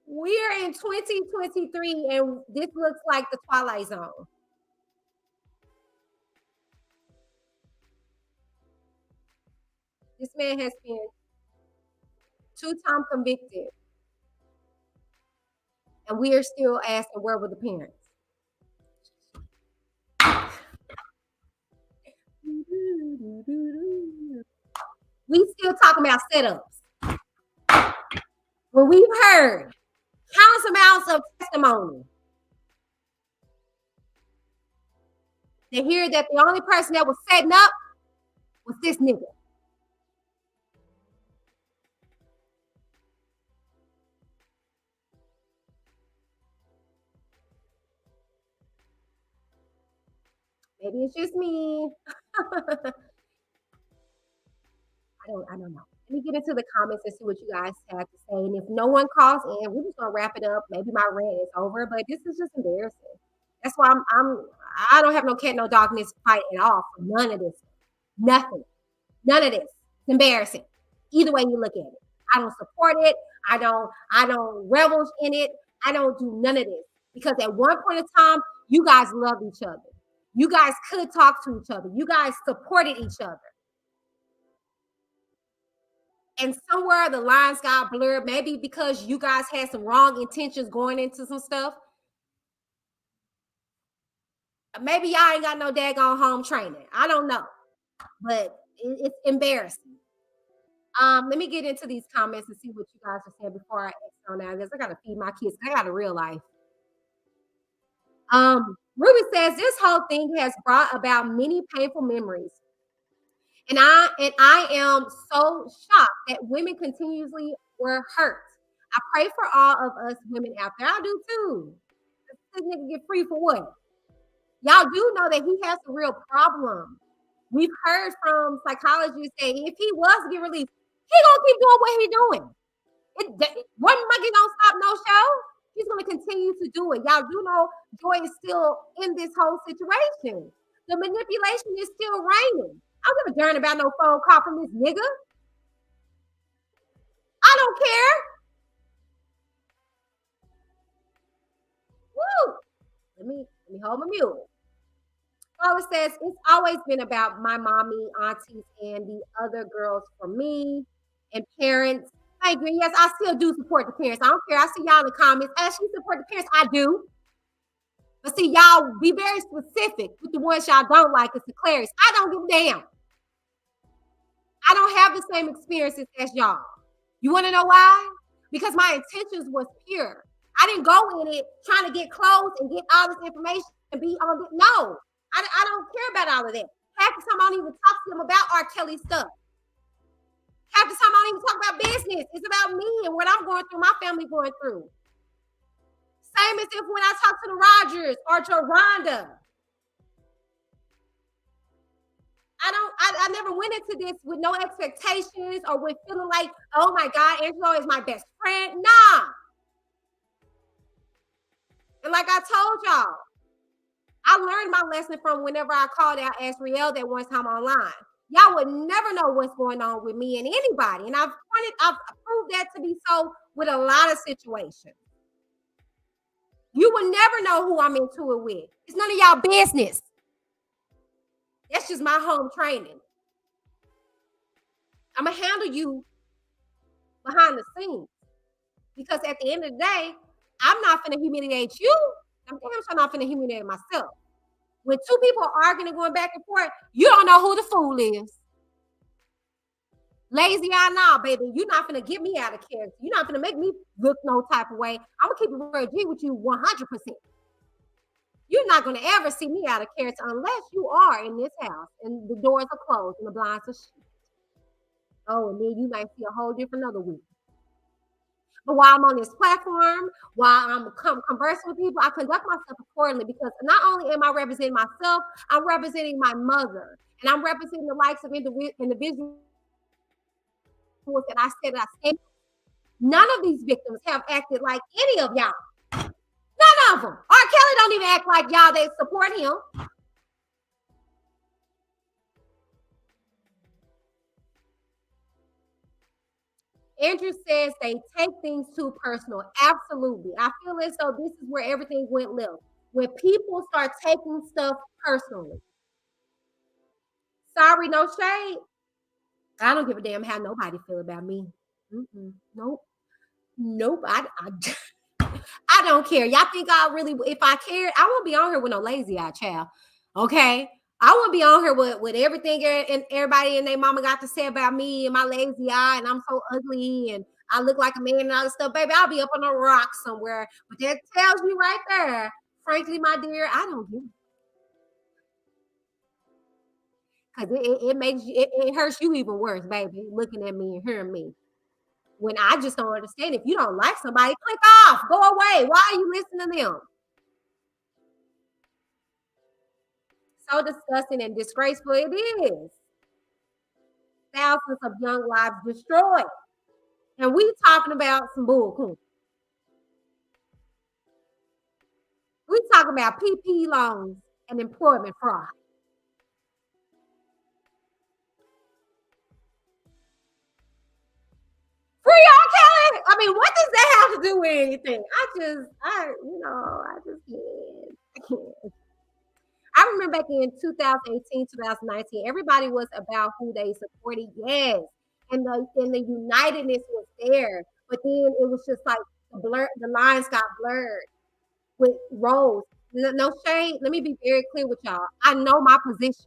We're in 2023 and this looks like the Twilight Zone. This man has been 2-time convicted. And we are still asking, where were the parents? We still talking about setups. When we've heard countless amounts of testimony to hear that the only person that was setting up was this nigga. Maybe it's just me. I don't know. Let me get into the comments and see what you guys have to say. And if no one calls in, we're just gonna wrap it up. Maybe my rant is over, but this is just embarrassing. That's why I don't have no cat, no dog in this fight at all for none of this. Nothing. None of this. It's embarrassing. Either way you look at it. I don't support it. I don't revel in it. I don't do none of this. Because at one point in time, you guys loved each other. You guys could talk to each other. You guys supported each other. And somewhere the lines got blurred, maybe because you guys had some wrong intentions going into some stuff. Maybe y'all ain't got no daggone home training. I don't know. But it's embarrassing. Let me get into these comments and see what you guys are saying before I exit on out because I gotta feed my kids. I got a real life. Ruby says this whole thing has brought about many painful memories. And I am so shocked that women continuously were hurt. I pray for all of us women out there. I do too. This nigga get free for what? Y'all do know that he has a real problem. We've heard from psychologists that if he was to get released, he gonna keep doing what he doing. One monkey don't stop no show. He's gonna continue to do it. Y'all do know Joy is still in this whole situation. The manipulation is still reigning. I don't give a darn about no phone call from this nigga. I don't care. Woo! Let me hold my mule. Paula says it's always been about my mommy, aunties, and the other girls for me and parents. I agree. Yes, I still do support the parents. I don't care. I see y'all in the comments. As you support the parents, I do. But see, y'all be very specific with the ones y'all don't like. It's the Clarice. I don't give a damn. I don't have the same experiences as y'all. You want to know why? Because my intentions was pure. I didn't go in it trying to get clothes and get all this information and be on it. No, I don't care about all of that. Half the time I don't even talk to them about RKelly stuff. Half the time I don't even talk about business. It's about me and what I'm going through, my family going through. Same as if when I talk to the Rogers or to Rhonda. I never went into this with no expectations or with feeling like, oh my God, Angelo is my best friend. Nah. And like I told y'all, I learned my lesson from whenever I called out RKelly that one time online. Y'all would never know what's going on with me and anybody. And I've proved that to be so with a lot of situations. You would never know who I'm into it with. It's none of y'all business. That's just my home training. I'm going to handle you behind the scenes. Because at the end of the day, I'm not going to humiliate you. I'm not going to humiliate myself. When two people are arguing and going back and forth, you don't know who the fool is. Lazy eye now, baby. You're not going to get me out of character. You're not going to make me look no type of way. I'm going to keep it real G with you 100%. You're not going to ever see me out of character unless you are in this house and the doors are closed and the blinds are shut. Oh, and then you might see a whole different other week. But while I'm on this platform, while I'm conversing with people, I conduct myself accordingly because not only am I representing myself, I'm representing my mother. And I'm representing the likes of individuals that I said that I stand. None of these victims have acted like any of y'all. None of them. RKelly don't even act like y'all. They support him. Andrew says they take things too personal. Absolutely. I feel as though this is where everything went left. When people start taking stuff personally. Sorry, no shade. I don't give a damn how nobody feel about me. Nope. Nope. I don't care. Y'all think I really, if I cared, I won't be on here with no lazy eye child. Okay. I won't be on here with everything and everybody and their mama got to say about me and my lazy eye and I'm so ugly and I look like a man and all this stuff. Baby, I'll be up on a rock somewhere. But that tells you right there, frankly, my dear, I don't give because it makes you, it hurts you even worse, baby, looking at me and hearing me. When I just don't understand. If you don't like somebody, click off, go away. Why are you listening to them? So disgusting and disgraceful it is. Thousands of young lives destroyed. And we talking about some bullcrap. We talking about PP loans and employment fraud. to do anything. I just can't. I can't. I remember back in 2018, 2019, everybody was about who they supported. Yes. And the unitedness was there. But then it was just like the lines got blurred with roles. No shade. Let me be very clear with y'all. I know my position.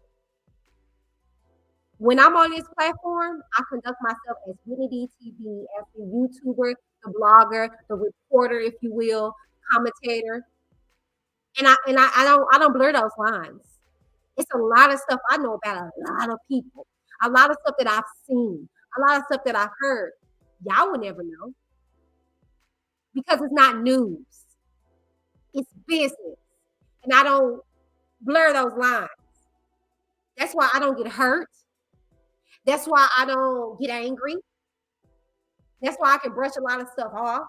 When I'm on this platform, I conduct myself as WhitneyDTV, as the YouTuber, the blogger, the reporter, if you will, commentator. And I don't blur those lines. It's a lot of stuff I know about a lot of people, a lot of stuff that I've seen, a lot of stuff that I've heard. Y'all would never know because it's not news. It's business. And I don't blur those lines. That's why I don't get hurt. That's why I don't get angry. That's why I can brush a lot of stuff off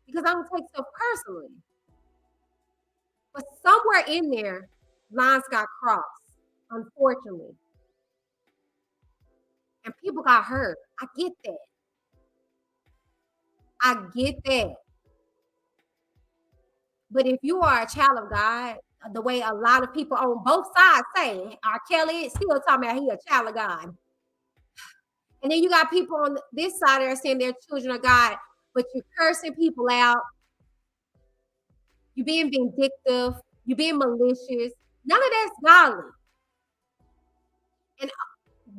because I don't take stuff personally. But somewhere in there, lines got crossed, unfortunately. And people got hurt. I get that. I get that. But if you are a child of God, the way a lot of people on both sides say, RKelly is still talking about he a child of God. And then you got people on this side that are saying they're children of God, but you're cursing people out. You're being vindictive. You're being malicious. None of that's godly. And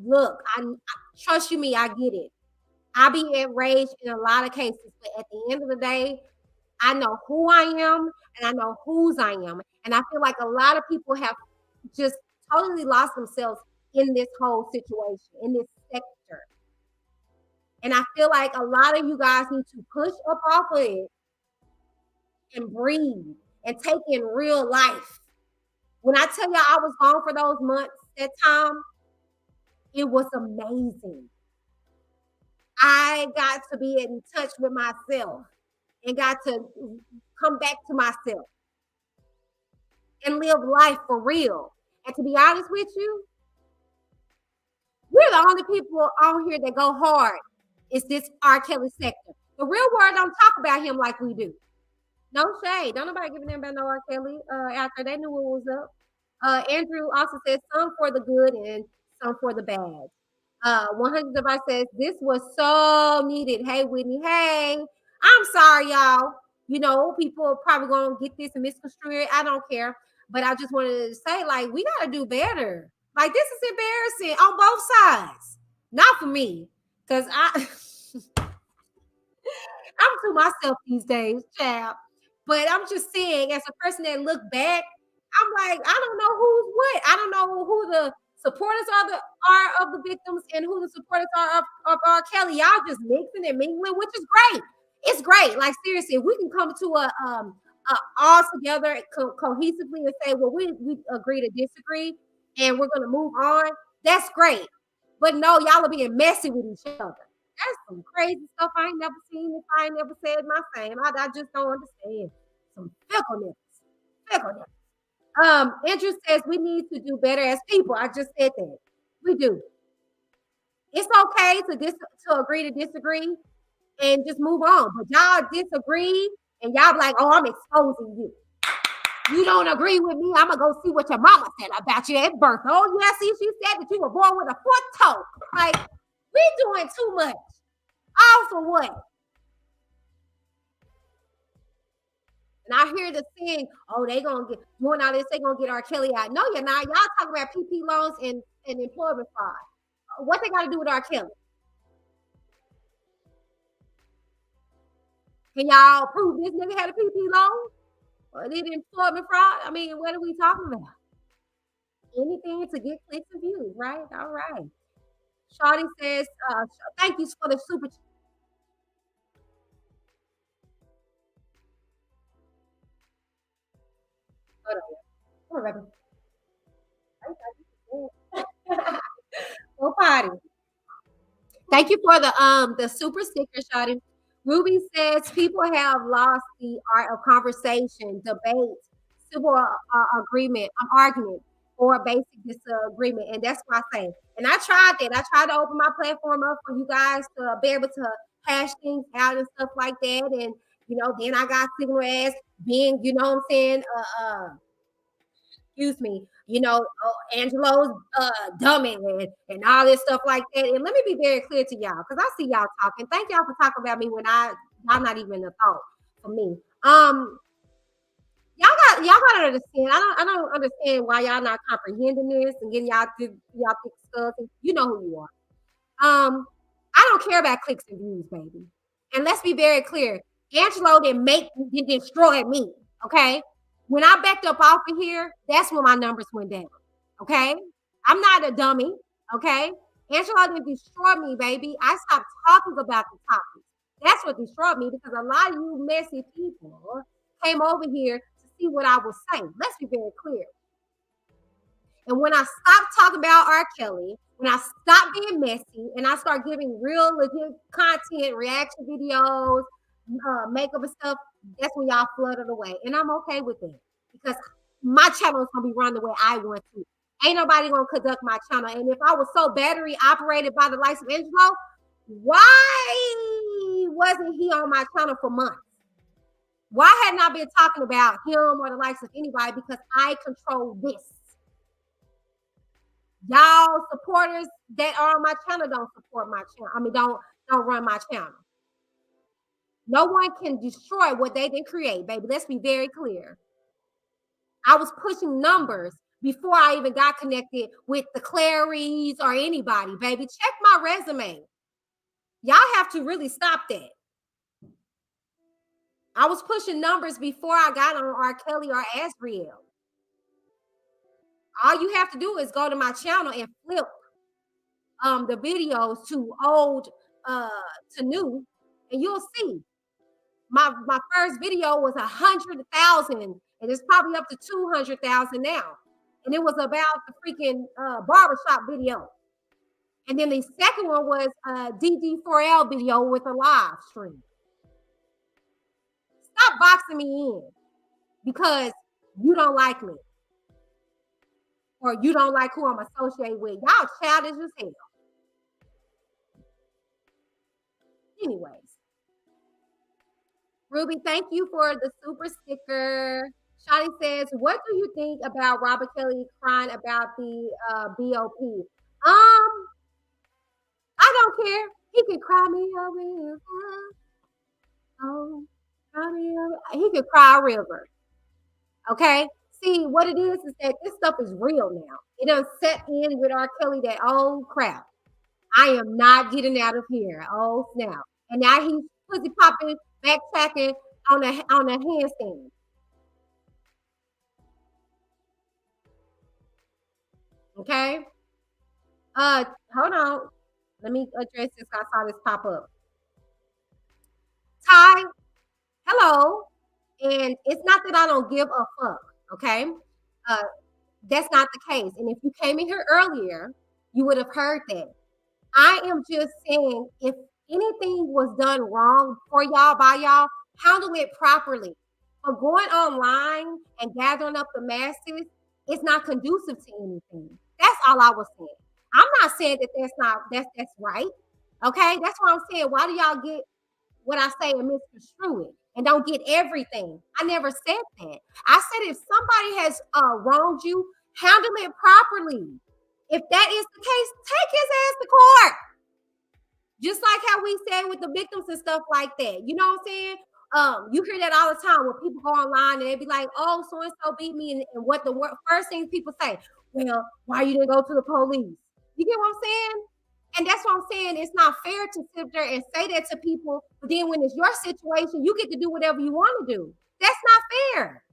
look, I trust you me, I get it. I be enraged in a lot of cases, but at the end of the day, I know who I am and I know whose I am. And I feel like a lot of people have just totally lost themselves in this whole situation, in this sector. And I feel like a lot of you guys need to push up off of it and breathe and take in real life. When I tell y'all I was gone for those months, that time, it was amazing. I got to be in touch with myself and got to come back to myself and live life for real. And to be honest with you, we're the only people on here that go hard. It's this RKelly sector. The real world don't talk about him like we do. No shade. Don't nobody give a damn about no RKelly after they knew what was up. Andrew also says some for the good and some for the bad. 100 Device says this was so needed. Hey, Whitney. Hey, I'm sorry, y'all. You know, people are probably gonna get this and misconstrue it. I don't care. But I just wanted to say, like, we gotta do better. Like, this is embarrassing on both sides. Not for me. Because I'm to myself these days, child. But I'm just saying, as a person that look back, I'm like, I don't know who's what. I don't know who the supporters are of the victims and who the supporters are of RKelly. Y'all just mixing and mingling, which is great. It's great. Like seriously, if we can come to a all together cohesively and say, well, we agree to disagree and we're gonna move on. That's great. But no, y'all are being messy with each other. That's some crazy stuff I ain't never seen. If I ain't never said my same, I just don't understand. Some fickleness. Fickleness. Andrew says we need to do better as people. I just said that. We do. It's okay to agree to disagree and just move on. But y'all disagree and y'all be like, oh, I'm exposing you. You don't agree with me, I'm gonna go see what your mama said about you at birth. Oh, yeah, see, she said that you were born with a foot toe. Like, we doing too much. All for what? And I hear the saying, oh, they gonna get doing all this, they gonna get RKelly out. No, you're not. Y'all talking about PP loans and employment fraud. What they got to do with RKelly? Can y'all prove this nigga had a PP loan? Or did employment fraud? I mean, what are we talking about? Anything to get clicks and views, right? All right. Shawty says, thank you for the super. Hold on. Go potty. Thank you for the super sticker, Shawty. Ruby says people have lost the art of conversation, debate, civil argument, or a basic disagreement, and that's what I say. And I tried that. I tried to open my platform up for you guys to be able to hash things out and stuff like that. And then I got signal as being, what I'm saying, excuse me, Angelo's dummy and all this stuff like that. And let me be very clear to y'all, because I see y'all talking. Thank y'all for talking about me when y'all not even a thought for me. Y'all gotta understand. I don't understand why y'all not comprehending this and getting y'all thick stuff. You know who you are. I don't care about clicks and views, baby. And let's be very clear. Angelo didn't destroy me. Okay. When I backed up off of here, that's when my numbers went down. Okay. I'm not a dummy. Okay. Angelo didn't destroy me, baby. I stopped talking about the topic. That's what destroyed me, because a lot of you messy people came over here to see what I was saying. Let's be very clear. And when I stopped talking about R. Kelly, when I stopped being messy and I start giving real legit content, reaction videos, makeup and stuff, that's when y'all flooded away. And I'm okay with it, because my channel is going to be run the way I want to. Ain't nobody going to conduct my channel. And if I was so battery operated by the likes of Angelo, why wasn't he on my channel for months? Why hadn't I been talking about him or the likes of anybody? Because I control this. Y'all supporters that are on my channel don't support my channel. I mean, don't run my channel. No one can destroy what they didn't create, baby. Let's be very clear. I was pushing numbers before I even got connected with the Clarys or anybody, baby. Check my resume. Y'all have to really stop that. I was pushing numbers before I got on R. Kelly or Asriel. All you have to do is go to my channel and flip the videos to old to new, and you'll see my first video was 100,000, and it's probably up to 200,000 now. And it was about the freaking barbershop video. And then the second one was a DD4L video with a live stream. Stop boxing me in because you don't like me, or you don't like who I'm associated with. Y'all childish as hell. Anyways, Ruby, thank you for the super sticker. Shotty says, what do you think about Robert Kelly crying about the BOP? I don't care. He can cry me a river. Oh, cry me a river. He can cry a river. Okay? See, what it is that this stuff is real now. It done set in with R. Kelly that, oh, crap. I am not getting out of here. Oh, snap. And now he's pussy popping, backtracking on a handstand. Okay. Hold on. Let me address this. I saw this pop up. Ty, hello. And it's not that I don't give a fuck. Okay. That's not the case. And if you came in here earlier, you would have heard that. I am just saying, if anything was done wrong for y'all, by y'all, handle it properly. But going online and gathering up the masses, it's not conducive to anything. That's all I was saying. I'm not saying that that's right. Okay, that's what I'm saying. Why do y'all get what I say and misconstrue it and don't get everything? I never said that. I said if somebody has wronged you, handle it properly. If that is the case, take his ass to court. Just like how we said with the victims and stuff like that. You know what I'm saying? You hear that all the time when people go online and they be like, oh, so-and-so beat me. And what the first thing people say, well, why you didn't go to the police? You get what I'm saying? And that's what I'm saying. It's not fair to sit there and say that to people, but then when it's your situation, you get to do whatever you want to do. That's not fair.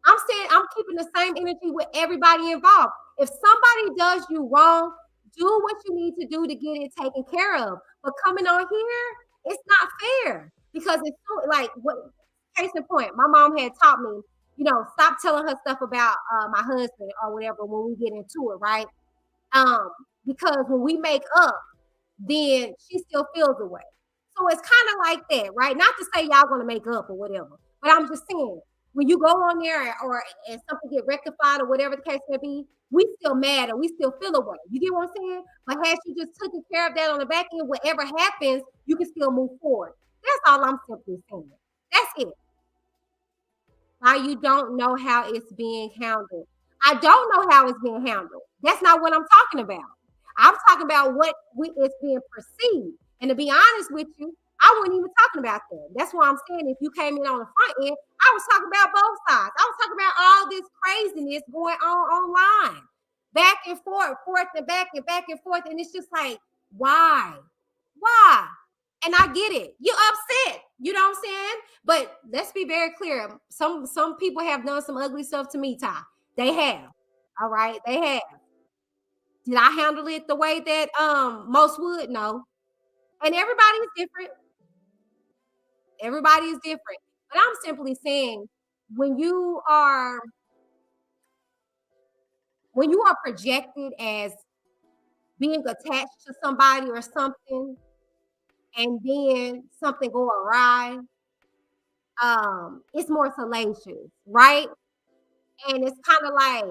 I'm saying I'm keeping the same energy with everybody involved. If somebody does you wrong, do what you need to do to get it taken care of. But coming on here, it's not fair, because it's so, like, what case in point, my mom had taught me, stop telling her stuff about my husband or whatever when we get into it, right? Because when we make up, then she still feels away. So it's kind of like that, right? Not to say y'all gonna make up or whatever, but I'm just saying, when you go on there or and something get rectified or whatever the case may be, we still mad or we still feel away. You get what I'm saying? But had you just taken care of that on the back end, whatever happens, you can still move forward. That's all I'm simply saying. That's it. Why you don't know how it's being handled. I don't know how it's being handled. That's not what I'm talking about. I'm talking about what it's being perceived. And to be honest with you, I wasn't even talking about that. That's why I'm saying if you came in on the front end, I was talking about both sides. I was talking about all this craziness going on online, back and forth, back and forth. And it's just like, why? Why? And I get it. You're upset. You know what I'm saying? But let's be very clear. Some people have done some ugly stuff to me, Ty. They have. All right. They have. Did I handle it the way that most would? No. And everybody is different. Everybody is different. But I'm simply saying when you are projected as being attached to somebody or something and then something go awry, it's more salacious, right? And it's kind of like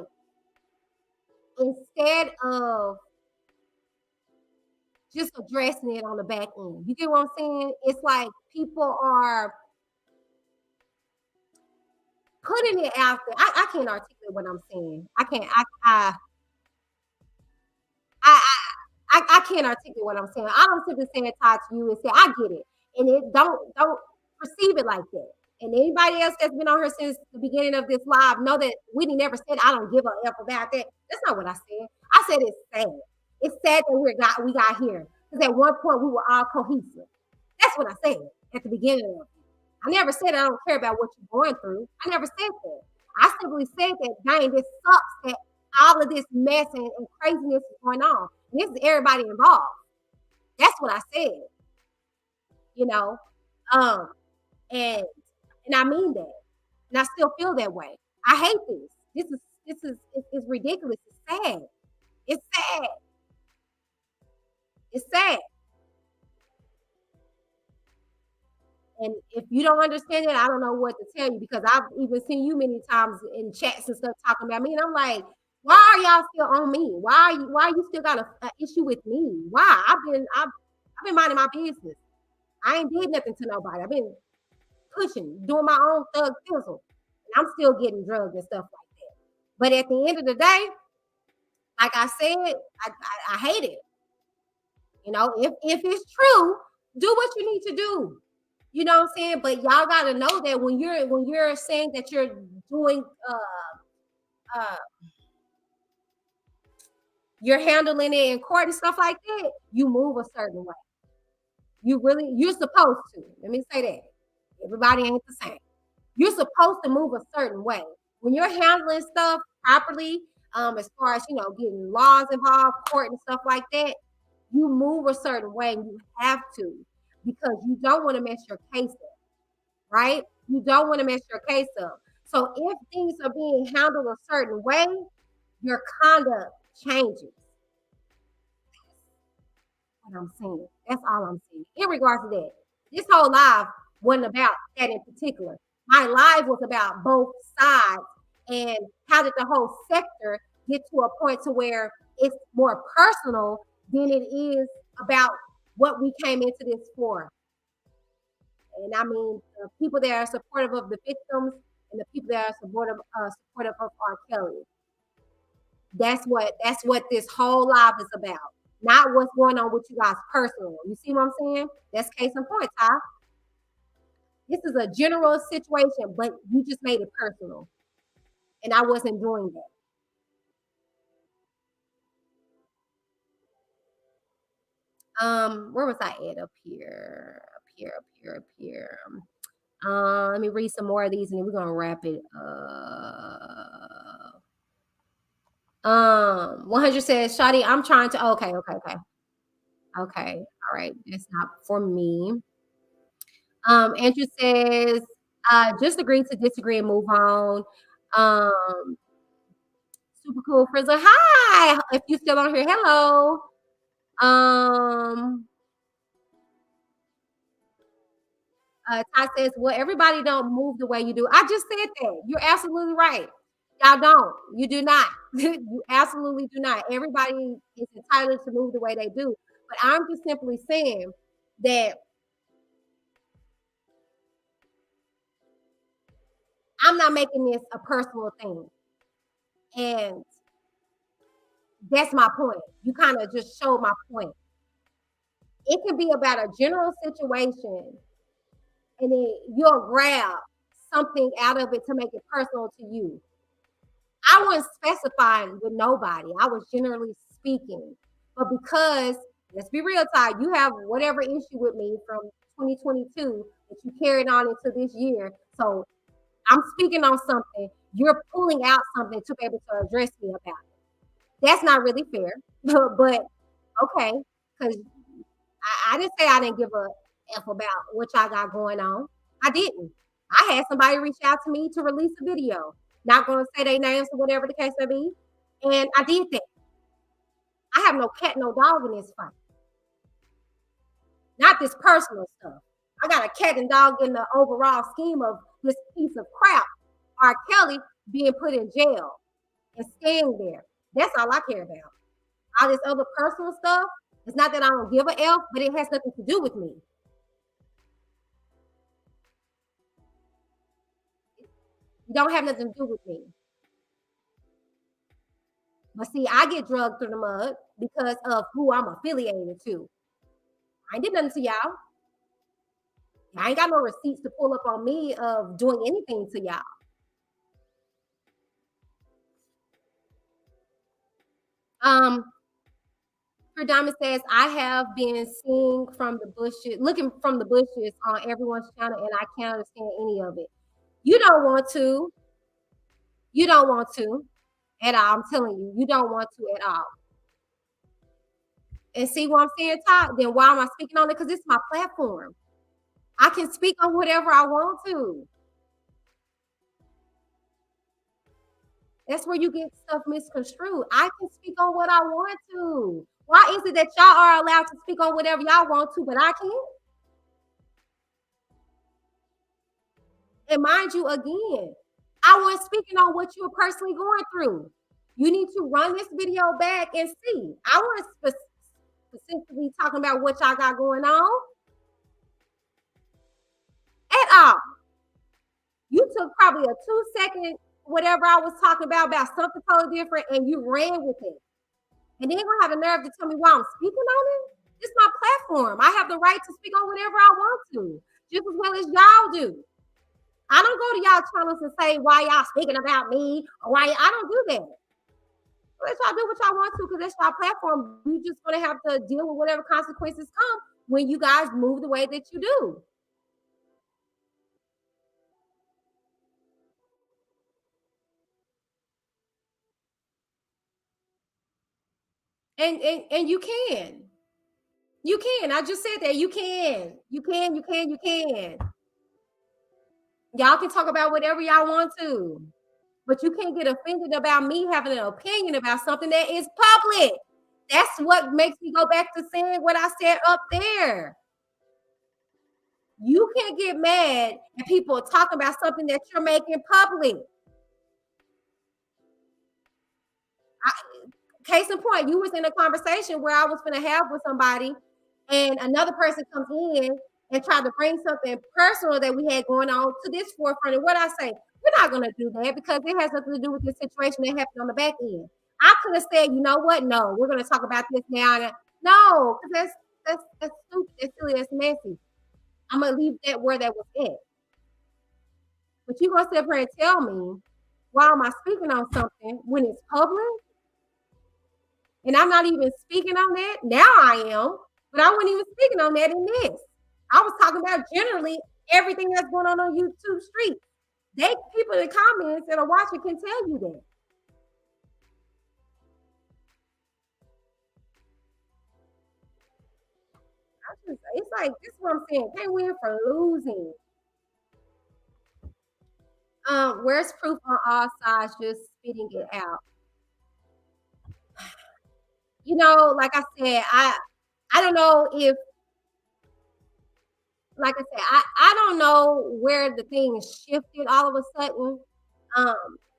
instead of just addressing it on the back end, you get what I'm saying? It's like people are putting it out there. I can't articulate what I'm saying. I can't. I, I can't articulate what I'm saying. I don't simply say it to you and say I get it, and it don't perceive it like that. And anybody else that's been on her since the beginning of this live know that Whitney never said I don't give a F about that. That's not what I said. I said it's sad. It's sad that we got here because at one point we were all cohesive. That's what I said at the beginning of it. I never said I don't care about what you're going through. I never said that. I simply said that, dang, this sucks that all of this mess and craziness is going on. And this is everybody involved. That's what I said. You know, um, and I mean that, and I still feel that way. I hate this. It's ridiculous. It's sad. It's sad. It's sad. And if you don't understand it, I don't know what to tell you because I've even seen you many times in chats and stuff talking about me, and I'm like, why are y'all still on me? Why you still got a issue with me? Why? I've been minding my business. I ain't did nothing to nobody. I've been pushing, doing my own thug fizzle, and I'm still getting drugs and stuff like that. But at the end of the day, like I said, I hate it. You know, if it's true, do what you need to do. You know what I'm saying? But y'all gotta know that when you're saying that you're doing you're handling it in court and stuff like that, you move a certain way. You're supposed to. Let me say that. Everybody ain't the same. You're supposed to move a certain way. When you're handling stuff properly, as far as getting laws involved, court and stuff like that, you move a certain way and you have to because you don't want to mess your case up, right? You don't want to mess your case up. So if things are being handled a certain way, your conduct changes. That's what I'm saying. That's all I'm saying. In regards to that, this whole live wasn't about that in particular. My live was about both sides and how did the whole sector get to a point to where it's more personal than it is about what we came into this for. And I mean, the people that are supportive of the victims and the people that are supportive of RKelly. That's what this whole live is about. Not what's going on with you guys personally. You see what I'm saying? That's case in point, Ty. This is a general situation, but you just made it personal. And I wasn't doing that. Where was I at? Up here. Let me read some more of these and then we're gonna wrap it up. 100 says, Shawty, I'm trying to okay. All right. That's not for me. Andrew says, just agree to disagree and move on. Super cool Frizzle. Hi. If you still on here, hello. Ty says, well, everybody don't move the way you do. I just said that. You're absolutely right. Y'all don't. You do not. You absolutely do not. Everybody is entitled to move the way they do. But I'm just simply saying that I'm not making this a personal thing. And that's my point. You kind of just showed my point. It can be about a general situation, and then you'll grab something out of it to make it personal to you. I wasn't specifying with nobody. I was generally speaking. But because, let's be real, Ty, you have whatever issue with me from 2022 that you carried on into this year. So I'm speaking on something. You're pulling out something to be able to address me about it. That's not really fair. But okay, because I didn't say I didn't give a F about what y'all got going on. I didn't. I had somebody reach out to me to release a video. Not going to say their names or whatever the case may be. And I did that. I have no cat, no dog in this fight. Not this personal stuff. I got a cat and dog in the overall scheme of this piece of crap, RKelly, being put in jail and staying there. That's all I care about. All this other personal stuff, it's not that I don't give a F, but it has nothing to do with me. You don't have nothing to do with me. But see, I get drugged through the mud because of who I'm affiliated to. I ain't did nothing to y'all. I ain't got no receipts to pull up on me of doing anything to y'all. Diamond says, I have been seeing from the bushes, looking from the bushes on everyone's channel, and I can't understand any of it. You don't want to. You don't want to at all. I'm telling you, you don't want to at all. And see what I'm saying, Todd? Then why am I speaking on it? Because it's my platform. I can speak on whatever I want to. That's where you get stuff misconstrued. I can speak on what I want to. Why is it that y'all are allowed to speak on whatever y'all want to, but I can't? And mind you, again, I wasn't speaking on what you're personally going through. You need to run this video back and see. I wasn't specifically talking about what y'all got going on at all. You took probably a 2-second whatever I was talking about something totally different, and you ran with it. And then you're gonna have the nerve to tell me why I'm speaking on it. It's my platform. I have the right to speak on whatever I want to, just as well as y'all do. I don't go to y'all channels and say why y'all speaking about me or why I don't do that. Let y'all do what y'all want to because that's y'all platform. You just gonna have to deal with whatever consequences come when you guys move the way that you do. And you can. You can. I just said that you can. You can. You can. You can. Y'all can talk about whatever y'all want to, but you can't get offended about me having an opinion about something that is public. That's what makes me go back to saying what I said up there. You can't get mad at people talking about something that you're making public. Case in point, you was in a conversation where I was going to have with somebody, and another person comes in and tried to bring something personal that we had going on to this forefront. And what I say, we're not going to do that because it has nothing to do with the situation that happened on the back end. I could have said, you know what? No, we're going to talk about this now. No, because that's stupid. That's silly. That's messy. I'm going to leave that where that was at. But you're going to sit here and tell me, why am I speaking on something when it's public? And I'm not even speaking on that. Now I am, but I wasn't even speaking on that in this. I was talking about generally everything that's going on YouTube streets. They people in the comments that are watching can tell you that. It's like this is what I'm saying. Can't win for losing. Where's proof on all sides? Just spitting it out. You know, like I said, I don't know if like I said, I don't know where the thing shifted all of a sudden.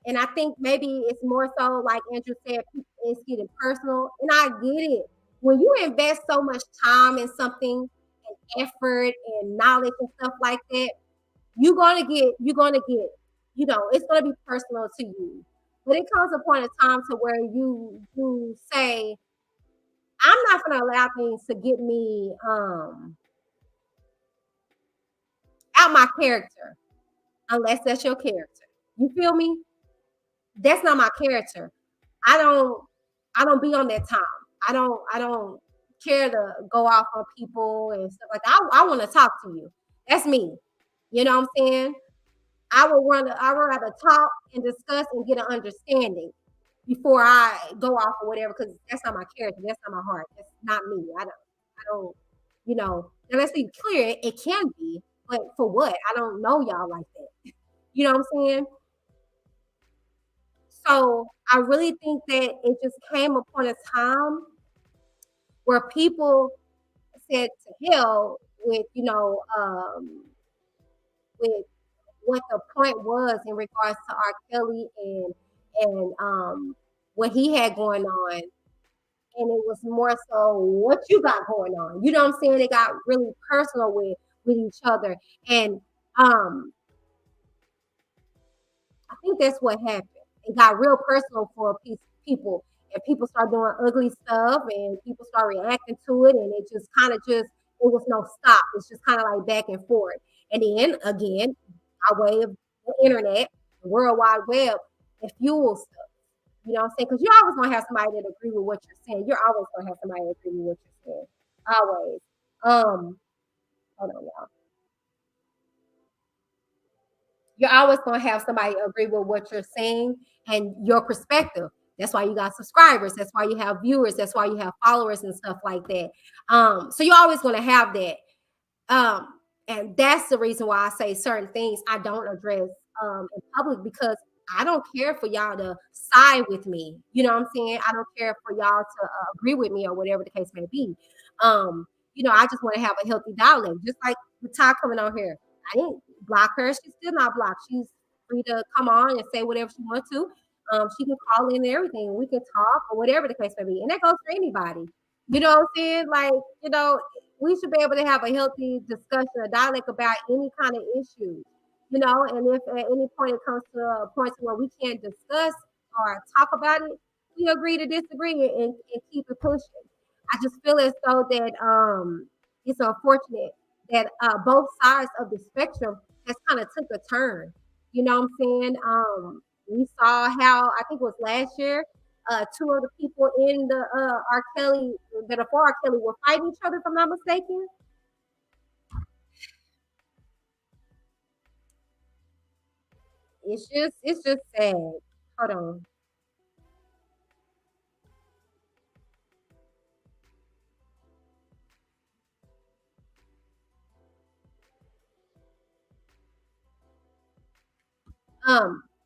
And I think maybe it's more so like Andrew said, it's getting personal. And I get it. When you invest so much time in something and effort and knowledge and stuff like that, you're gonna get, it's gonna be personal to you. But it comes a point in time to where you say, I'm not gonna allow things to get me out my character unless that's your character. You feel me? That's not my character. I don't I don't be on that time. I don't care to go off on people and stuff like that. I want to talk to you. That's me. You know what I'm saying? I would rather talk and discuss and get an understanding before I go off or whatever, because that's not my character. That's not my heart. That's not me. I don't, now let's be clear, it can be, but for what? I don't know y'all like that. You know what I'm saying? So I really think that it just came upon a time where people said to hell with, with what the point was in regards to R. Kelly and what he had going on. And it was more so what you got going on. You know what I'm saying? They got really personal with each other. And I think that's what happened. It got real personal for a piece of people, and people start doing ugly stuff, and people start reacting to it, and it just kind of it was no stop. It's just kind of like back and forth. And then again, our way of the internet, the World Wide Web, it fuels stuff. You know what I'm saying? Because you're always gonna have somebody that agree with what you're saying. You're always gonna have somebody that agree with what you're saying. Always. Hold on, y'all. You're always going to have somebody agree with what you're saying and your perspective. That's why you got subscribers. That's why you have viewers. That's why you have followers and stuff like that. So you're always going to have that. And that's the reason why I say certain things I don't address in public, because I don't care for y'all to side with me. You know what I'm saying? I don't care for y'all to agree with me or whatever the case may be. I just want to have a healthy dialogue, just like the Ty coming on here. I didn't block her. She's still not blocked. She's free to come on and say whatever she wants to. She can call in and everything. We can talk or whatever the case may be. And that goes for anybody. You know what I'm saying? Like, we should be able to have a healthy discussion, a dialogue about any kind of issue. And if at any point it comes to a point where we can't discuss or talk about it, we agree to disagree and keep it pushing. I just feel as though that it's unfortunate that both sides of the spectrum has kind of took a turn. You know what I'm saying? We saw how, I think it was last year, two of the people in the R. Kelly, that are for R. Kelly, were fighting each other, if I'm not mistaken. It's just sad. Hold on.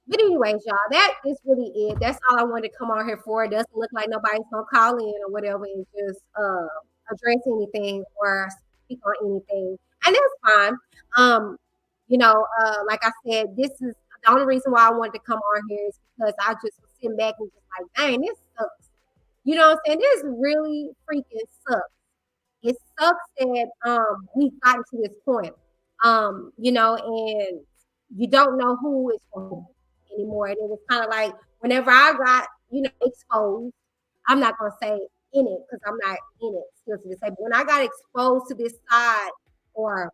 But anyways, y'all, that is really it. That's all I wanted to come on here for. It doesn't look like nobody's gonna call in or whatever and just address anything or speak on anything. And that's fine. Like I said, this is the only reason why I wanted to come on here is because I just was sitting back and just like, dang, this sucks. You know what I'm saying? This really freaking sucks. It sucks that we've gotten to this point. And you don't know who is who anymore. And it was kind of like whenever I got, exposed, I'm not gonna say in it because I'm not in it still to this day. But when I got exposed to this side or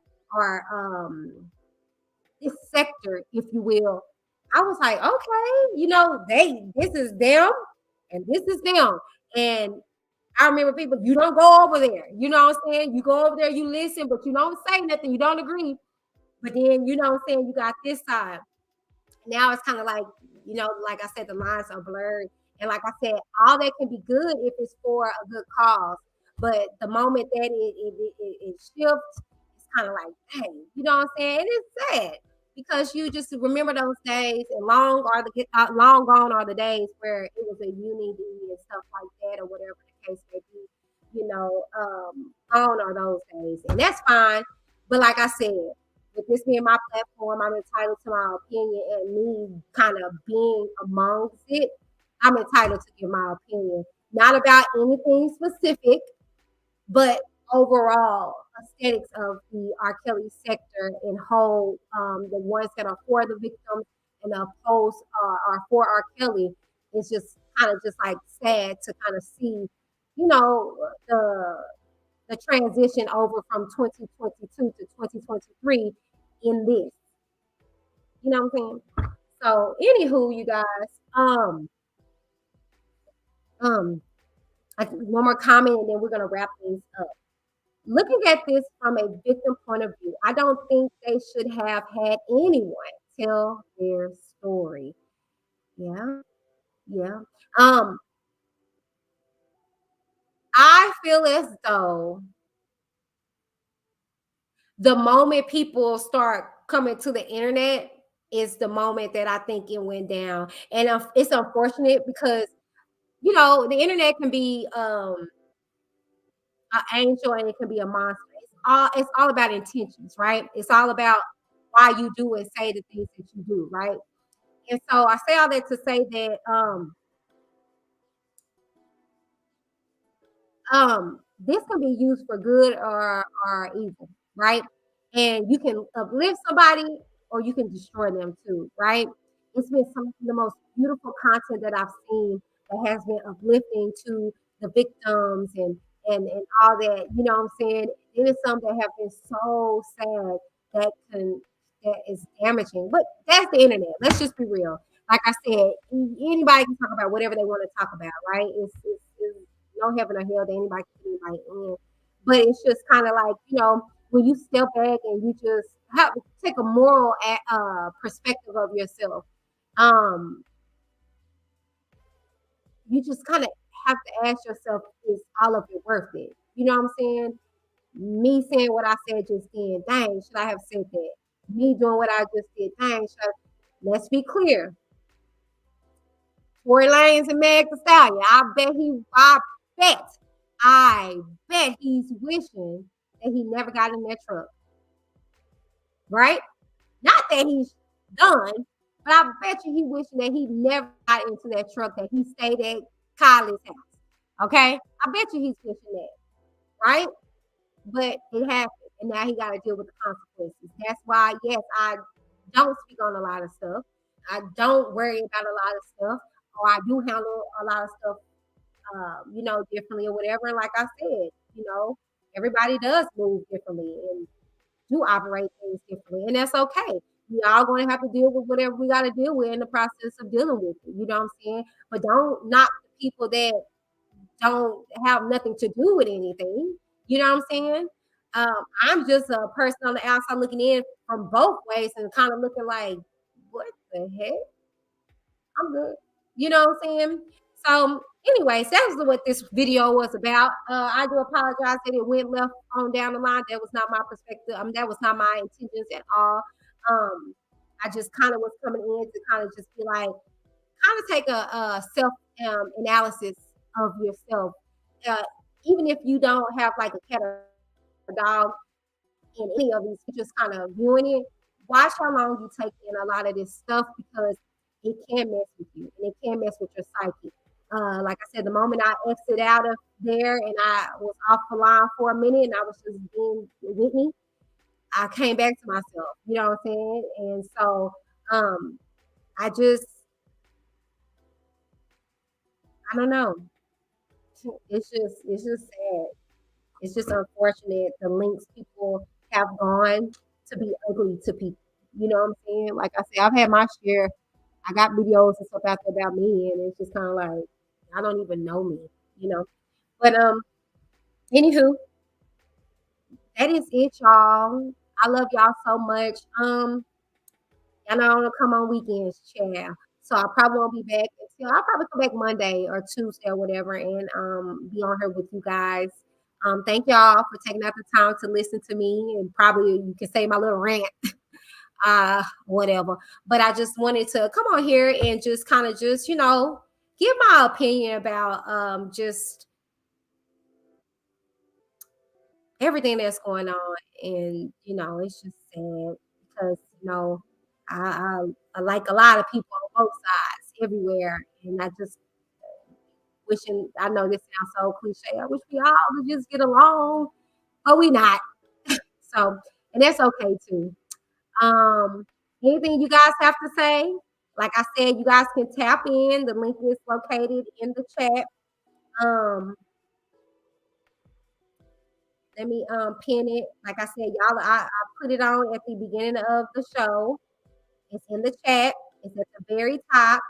this sector, if you will, I was like, okay, this is them and this is them. And I remember people, you don't go over there. You know what I'm saying? You go over there, you listen, but you don't say nothing, you don't agree. But then, you know what I'm saying, you got this side. Now it's kind of like, like I said, the lines are blurred. And like I said, all that can be good if it's for a good cause. But the moment that it shifts, it's kind of like, dang, you know what I'm saying? And it's sad because you just remember those days, and long gone are the days where it was a unity and stuff like that, or whatever the case may be. Gone are those days, and that's fine. But like I said, with this being my platform, I'm entitled to my opinion, and me kind of being amongst it, I'm entitled to give my opinion. Not about anything specific, but overall aesthetics of the R. Kelly sector and whole, the ones that are for the victims and the opposed are for R. Kelly. It's just kind of just like sad to kind of see, you know, the transition over from 2022 to 2023 in this. You know what I'm saying? So, anywho, you guys, um, one more comment, and then we're gonna wrap things up. Looking at this from a victim point of view, I don't think they should have had anyone tell their story. Yeah, yeah. Um, I feel as though the moment people start coming to the internet is the moment that I think it went down. And it's unfortunate because, the internet can be an angel and it can be a monster. It's all about intentions, right? It's all about why you do and say the things that you do, right? And so I say all that to say that this can be used for good or evil, right? And you can uplift somebody or you can destroy them too, right? It's been some of the most beautiful content that I've seen that has been uplifting to the victims and all that, you know what I'm saying? It is some that have been so sad that is damaging. But that's the internet. Let's just be real. Like I said, anybody can talk about whatever they want to talk about, right? It's no heaven or hell that anybody can put anybody in. But it's just kind of like, when you step back and you just have take a moral perspective of yourself, um, you just kind of have to ask yourself, is all of it worth it? You know what I'm saying? Me saying what I said just then, dang, should I have said that? Me doing what I just did, dang, let's be clear. Tory Lanez and Meg Thee Stallion. Bet, I bet he's wishing that he never got in that truck, right? Not that he's done, but I bet you he wishing that he never got into that truck, that he stayed at Kylie's house. Okay? I bet you he's wishing that, right? But it happened, and now he got to deal with the consequences. That's why, yes, I don't speak on a lot of stuff. I don't worry about a lot of stuff, or I do handle a lot of stuff differently or whatever. And like I said, everybody does move differently and do operate things differently, and that's okay. We all going to have to deal with whatever we got to deal with in the process of dealing with it. You know what I'm saying? But don't knock the people that don't have nothing to do with anything. You know what I'm saying? I'm just a person on the outside looking in from both ways and kind of looking like, what the heck? I'm good. You know what I'm saying? So, anyways, that was what this video was about. I do apologize that it went left on down the line. That was not my perspective. I mean, that was not my intentions at all. I just kind of was coming in to kind of just be like, kind of take a self analysis of yourself. Uh, Even if you don't have like a cat or a dog in any of these, just kind of viewing it, watch how long you take in a lot of this stuff because it can mess with you and it can mess with your psyche. Like I said, the moment I exited out of there and I was off the line for a minute and I was just being Whitney, I came back to myself. You know what I'm saying? And so I just, I don't know. It's just sad. It's just unfortunate the links people have gone to be ugly to people. You know what I'm saying? Like I said, I've had my share. I got videos and stuff out there about me, and it's just kind of like I don't even know me, you know. But anywho, that is it, y'all. I love y'all so much. And I don't come on weekends, child. So I probably won't be back until I'll probably come back Monday or Tuesday or whatever and be on here with you guys. Thank y'all for taking out the time to listen to me and probably you can say my little rant, whatever. But I just wanted to come on here and just kind of just, give my opinion about just everything that's going on. And it's just sad because I like a lot of people on both sides everywhere, and I just wishing. I know this sounds so cliche. I wish we all could just get along, but we not. So, and that's okay too. Um, Anything you guys have to say? Like I said, you guys can tap in. The link is located in the chat. Um, Let me pin it. Like I said, y'all, I put it on at the beginning of the show. It's in the chat. It's at the very top.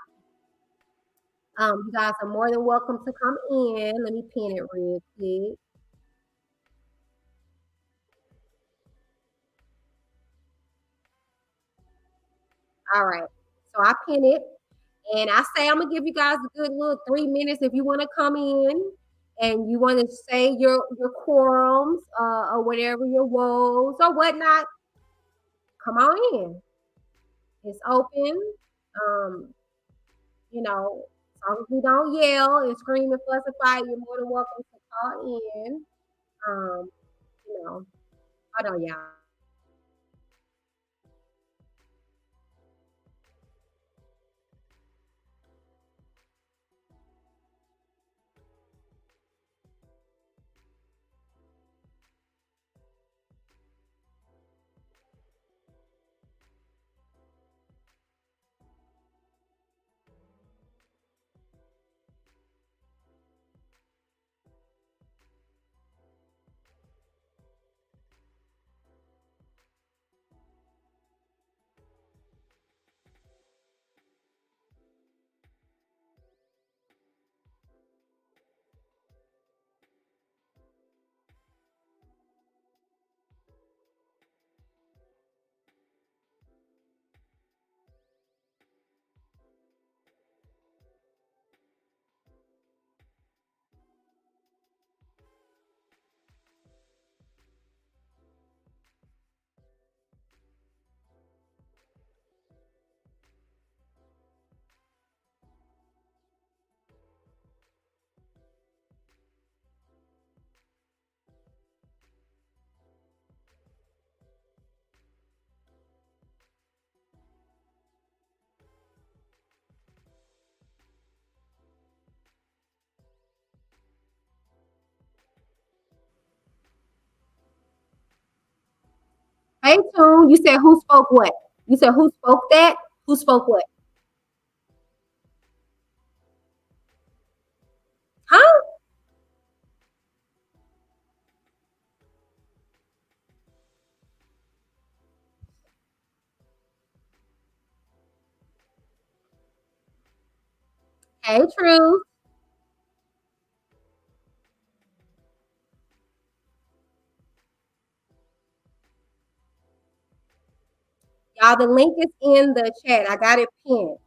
You guys are more than welcome to come in. Let me pin it real quick. All right. So I pin it. And I say I'm gonna give you guys a good little 3 minutes if you want to come in and you want to say your quorums or whatever, your woes or whatnot. Come on in. It's open. Um, as long as we don't yell and scream and fuss and fight, you're more than welcome to call in. Um, hold on, y'all. Hey, Tune, you said who spoke what? You said who spoke that? Who spoke what? Huh? Hey, True. Y'all, the link is in the chat. I got it pinned.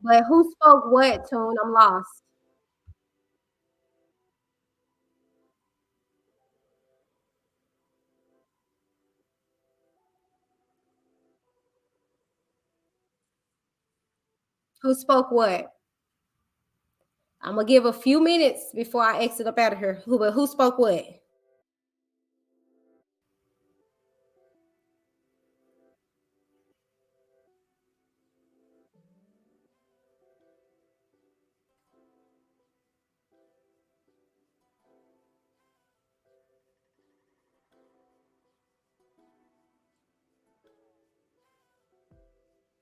But who spoke what, Tune? I'm lost. Who spoke what? I'm gonna give a few minutes before I exit up out of here. Who spoke what?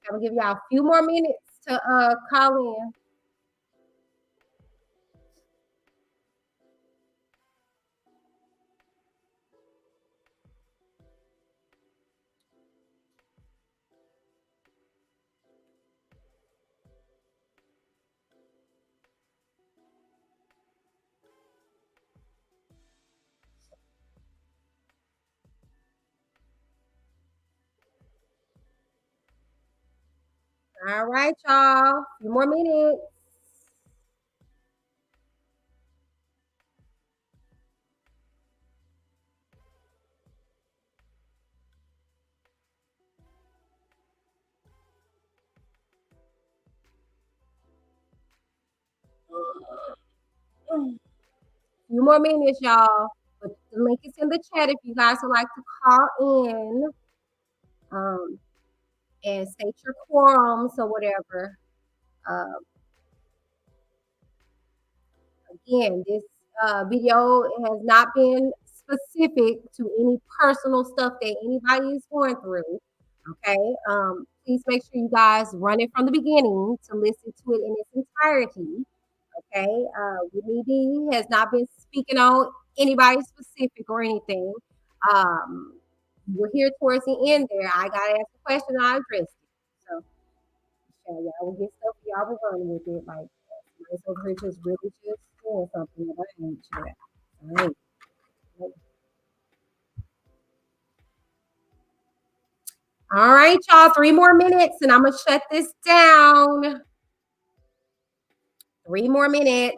I'm gonna give y'all a few more minutes to call in. All right, y'all. A few more minutes. A few more minutes, y'all. But The link is in the chat if you guys would like to call in um, and state your quorums or whatever. Uh, Again, this video has not been specific to any personal stuff that anybody is going through. Okay. Please make sure you guys run it from the beginning to listen to it in its entirety. Okay. Whitney D has not been speaking on anybody specific or anything. Um, we're here towards the end there. I got to ask a question and I addressed it. So, yeah, y'all will get stuff, y'all will run with it. Like, somebody's over here just really just doing something that I ain't sure. All right. All right, y'all. 3 more minutes and I'm going to shut this down. 3 more minutes.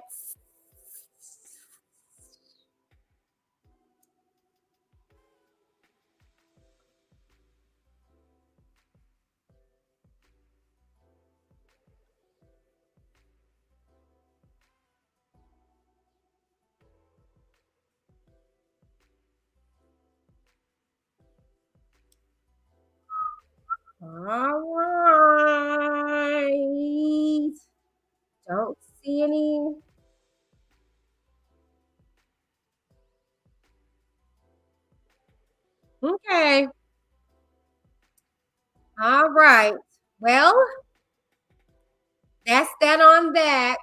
All right. Don't see any. Okay. All right. Well, that's that on that.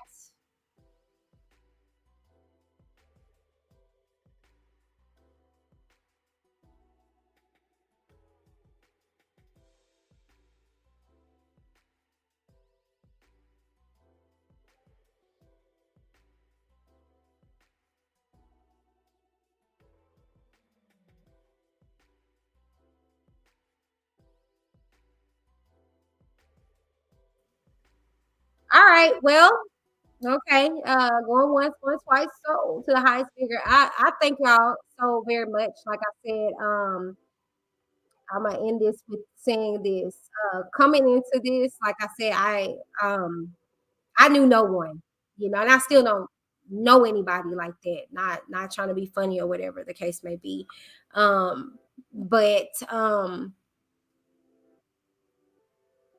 All right. Well, okay. Going once, going twice. So to the highest figure. I thank y'all so very much. Like I said, I'm gonna end this with saying this. Coming into this, like I said, I knew no one, and I still don't know anybody like that. Not trying to be funny or whatever the case may be. But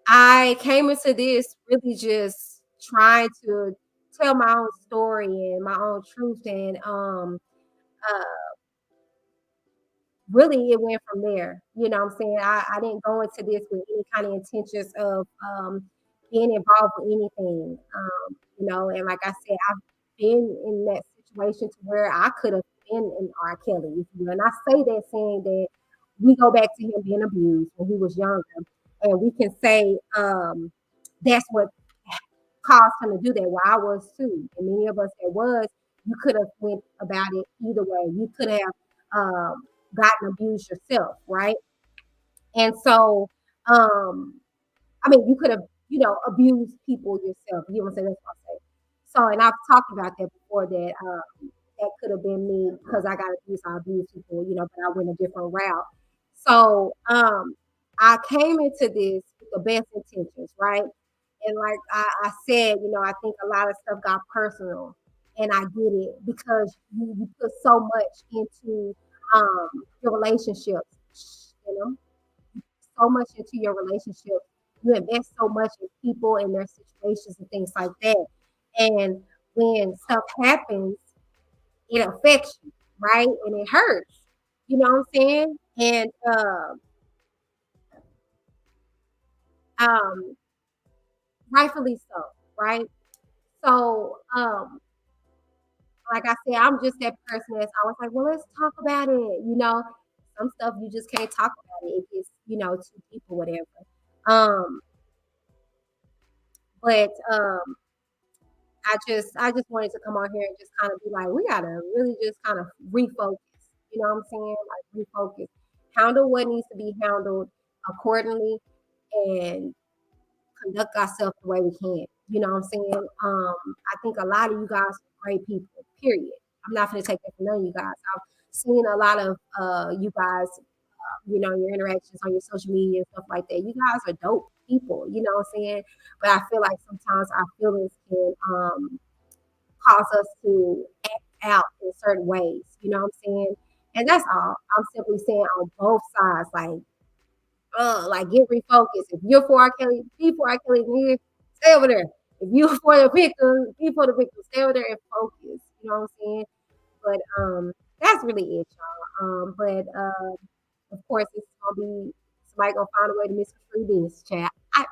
I came into this really just trying to tell my own story and my own truth, and uh, really it went from there. You know what I'm saying? I didn't go into this with any kind of intentions of being involved with anything. And like I said, I've been in that situation to where I could have been in RKelly, if you will. And I say that saying that we go back to him being abused when he was younger. And we can say that's what caused him to do that. Well, I was too. And many of us that was, you could have went about it either way. You could have gotten abused yourself, right? And so, I mean, you could have, abused people yourself. You know what I'm saying? That's what I say. So, and I've talked about that before that that could have been me because I got abused. I abused people, but I went a different route. So, I came into this with the best intentions, right? And like I said, I think a lot of stuff got personal, and I get it because you put so much into your relationships, so much into your relationship. You invest so much in people and their situations and things like that. And when stuff happens, it affects you, right? And it hurts. You know what I'm saying? And um, rightfully so, right? So, like I said, I'm just that person that's always like, well, let's talk about it. Some stuff you just can't talk about it. It gets, too deep or whatever. Um, but I just wanted to come on here and just kind of be like, we gotta really just kind of refocus. You know what I'm saying? Like refocus. Handle what needs to be handled accordingly and conduct ourselves the way we can. You know what I'm saying? I think a lot of you guys are great people, period. I'm not gonna take that from none of you guys. I've seen a lot of you guys, your interactions on your social media and stuff like that. You guys are dope people, you know what I'm saying? But I feel like sometimes our feelings can cause us to act out in certain ways, you know what I'm saying? And that's all. I'm simply saying on both sides, like get refocused. If you're for RKelly, be for RKelly, nigga, stay over there. If you're for the victim, be for the victim. Stay over there and focus. You know what I'm saying? But that's really it, y'all. But of course, it's gonna be somebody gonna find a way to misconstrue this chat. I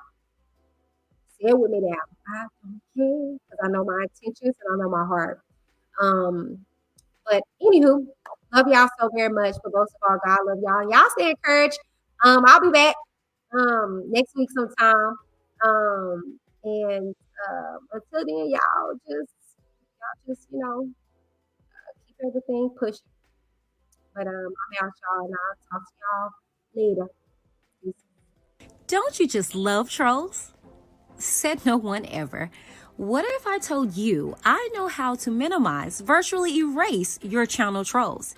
say it with me now. I don't care because I know my intentions and I know my heart. Um, but anywho, love y'all so very much. But most of all, God love y'all. And y'all stay encouraged. I'll be back next week sometime. And until then, y'all just keep everything pushing. But I'm out, y'all, and I'll talk to y'all later. Peace. Don't you just love trolls? Said no one ever. What if I told you I know how to minimize, virtually erase your channel trolls?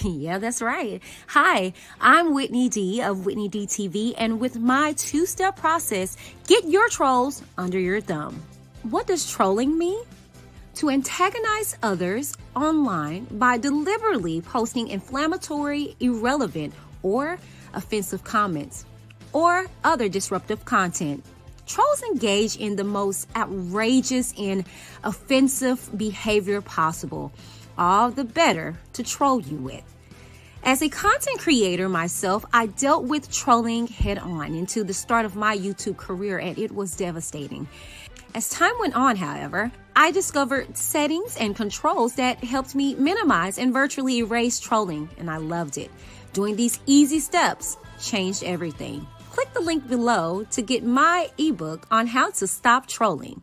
Yeah, that's right. Hi, I'm Whitney D of TheWhitneyDTV, and with my two-step process, get your trolls under your thumb. What does trolling mean? To antagonize others online by deliberately posting inflammatory, irrelevant, or offensive comments, or other disruptive content. Trolls engage in the most outrageous and offensive behavior possible, all the better to troll you with. As a content creator myself, I dealt with trolling head on into the start of my YouTube career, and it was devastating. As time went on, however, I discovered settings and controls that helped me minimize and virtually erase trolling, and I loved it. Doing these easy steps changed everything. Click the link below to get my ebook on how to stop trolling.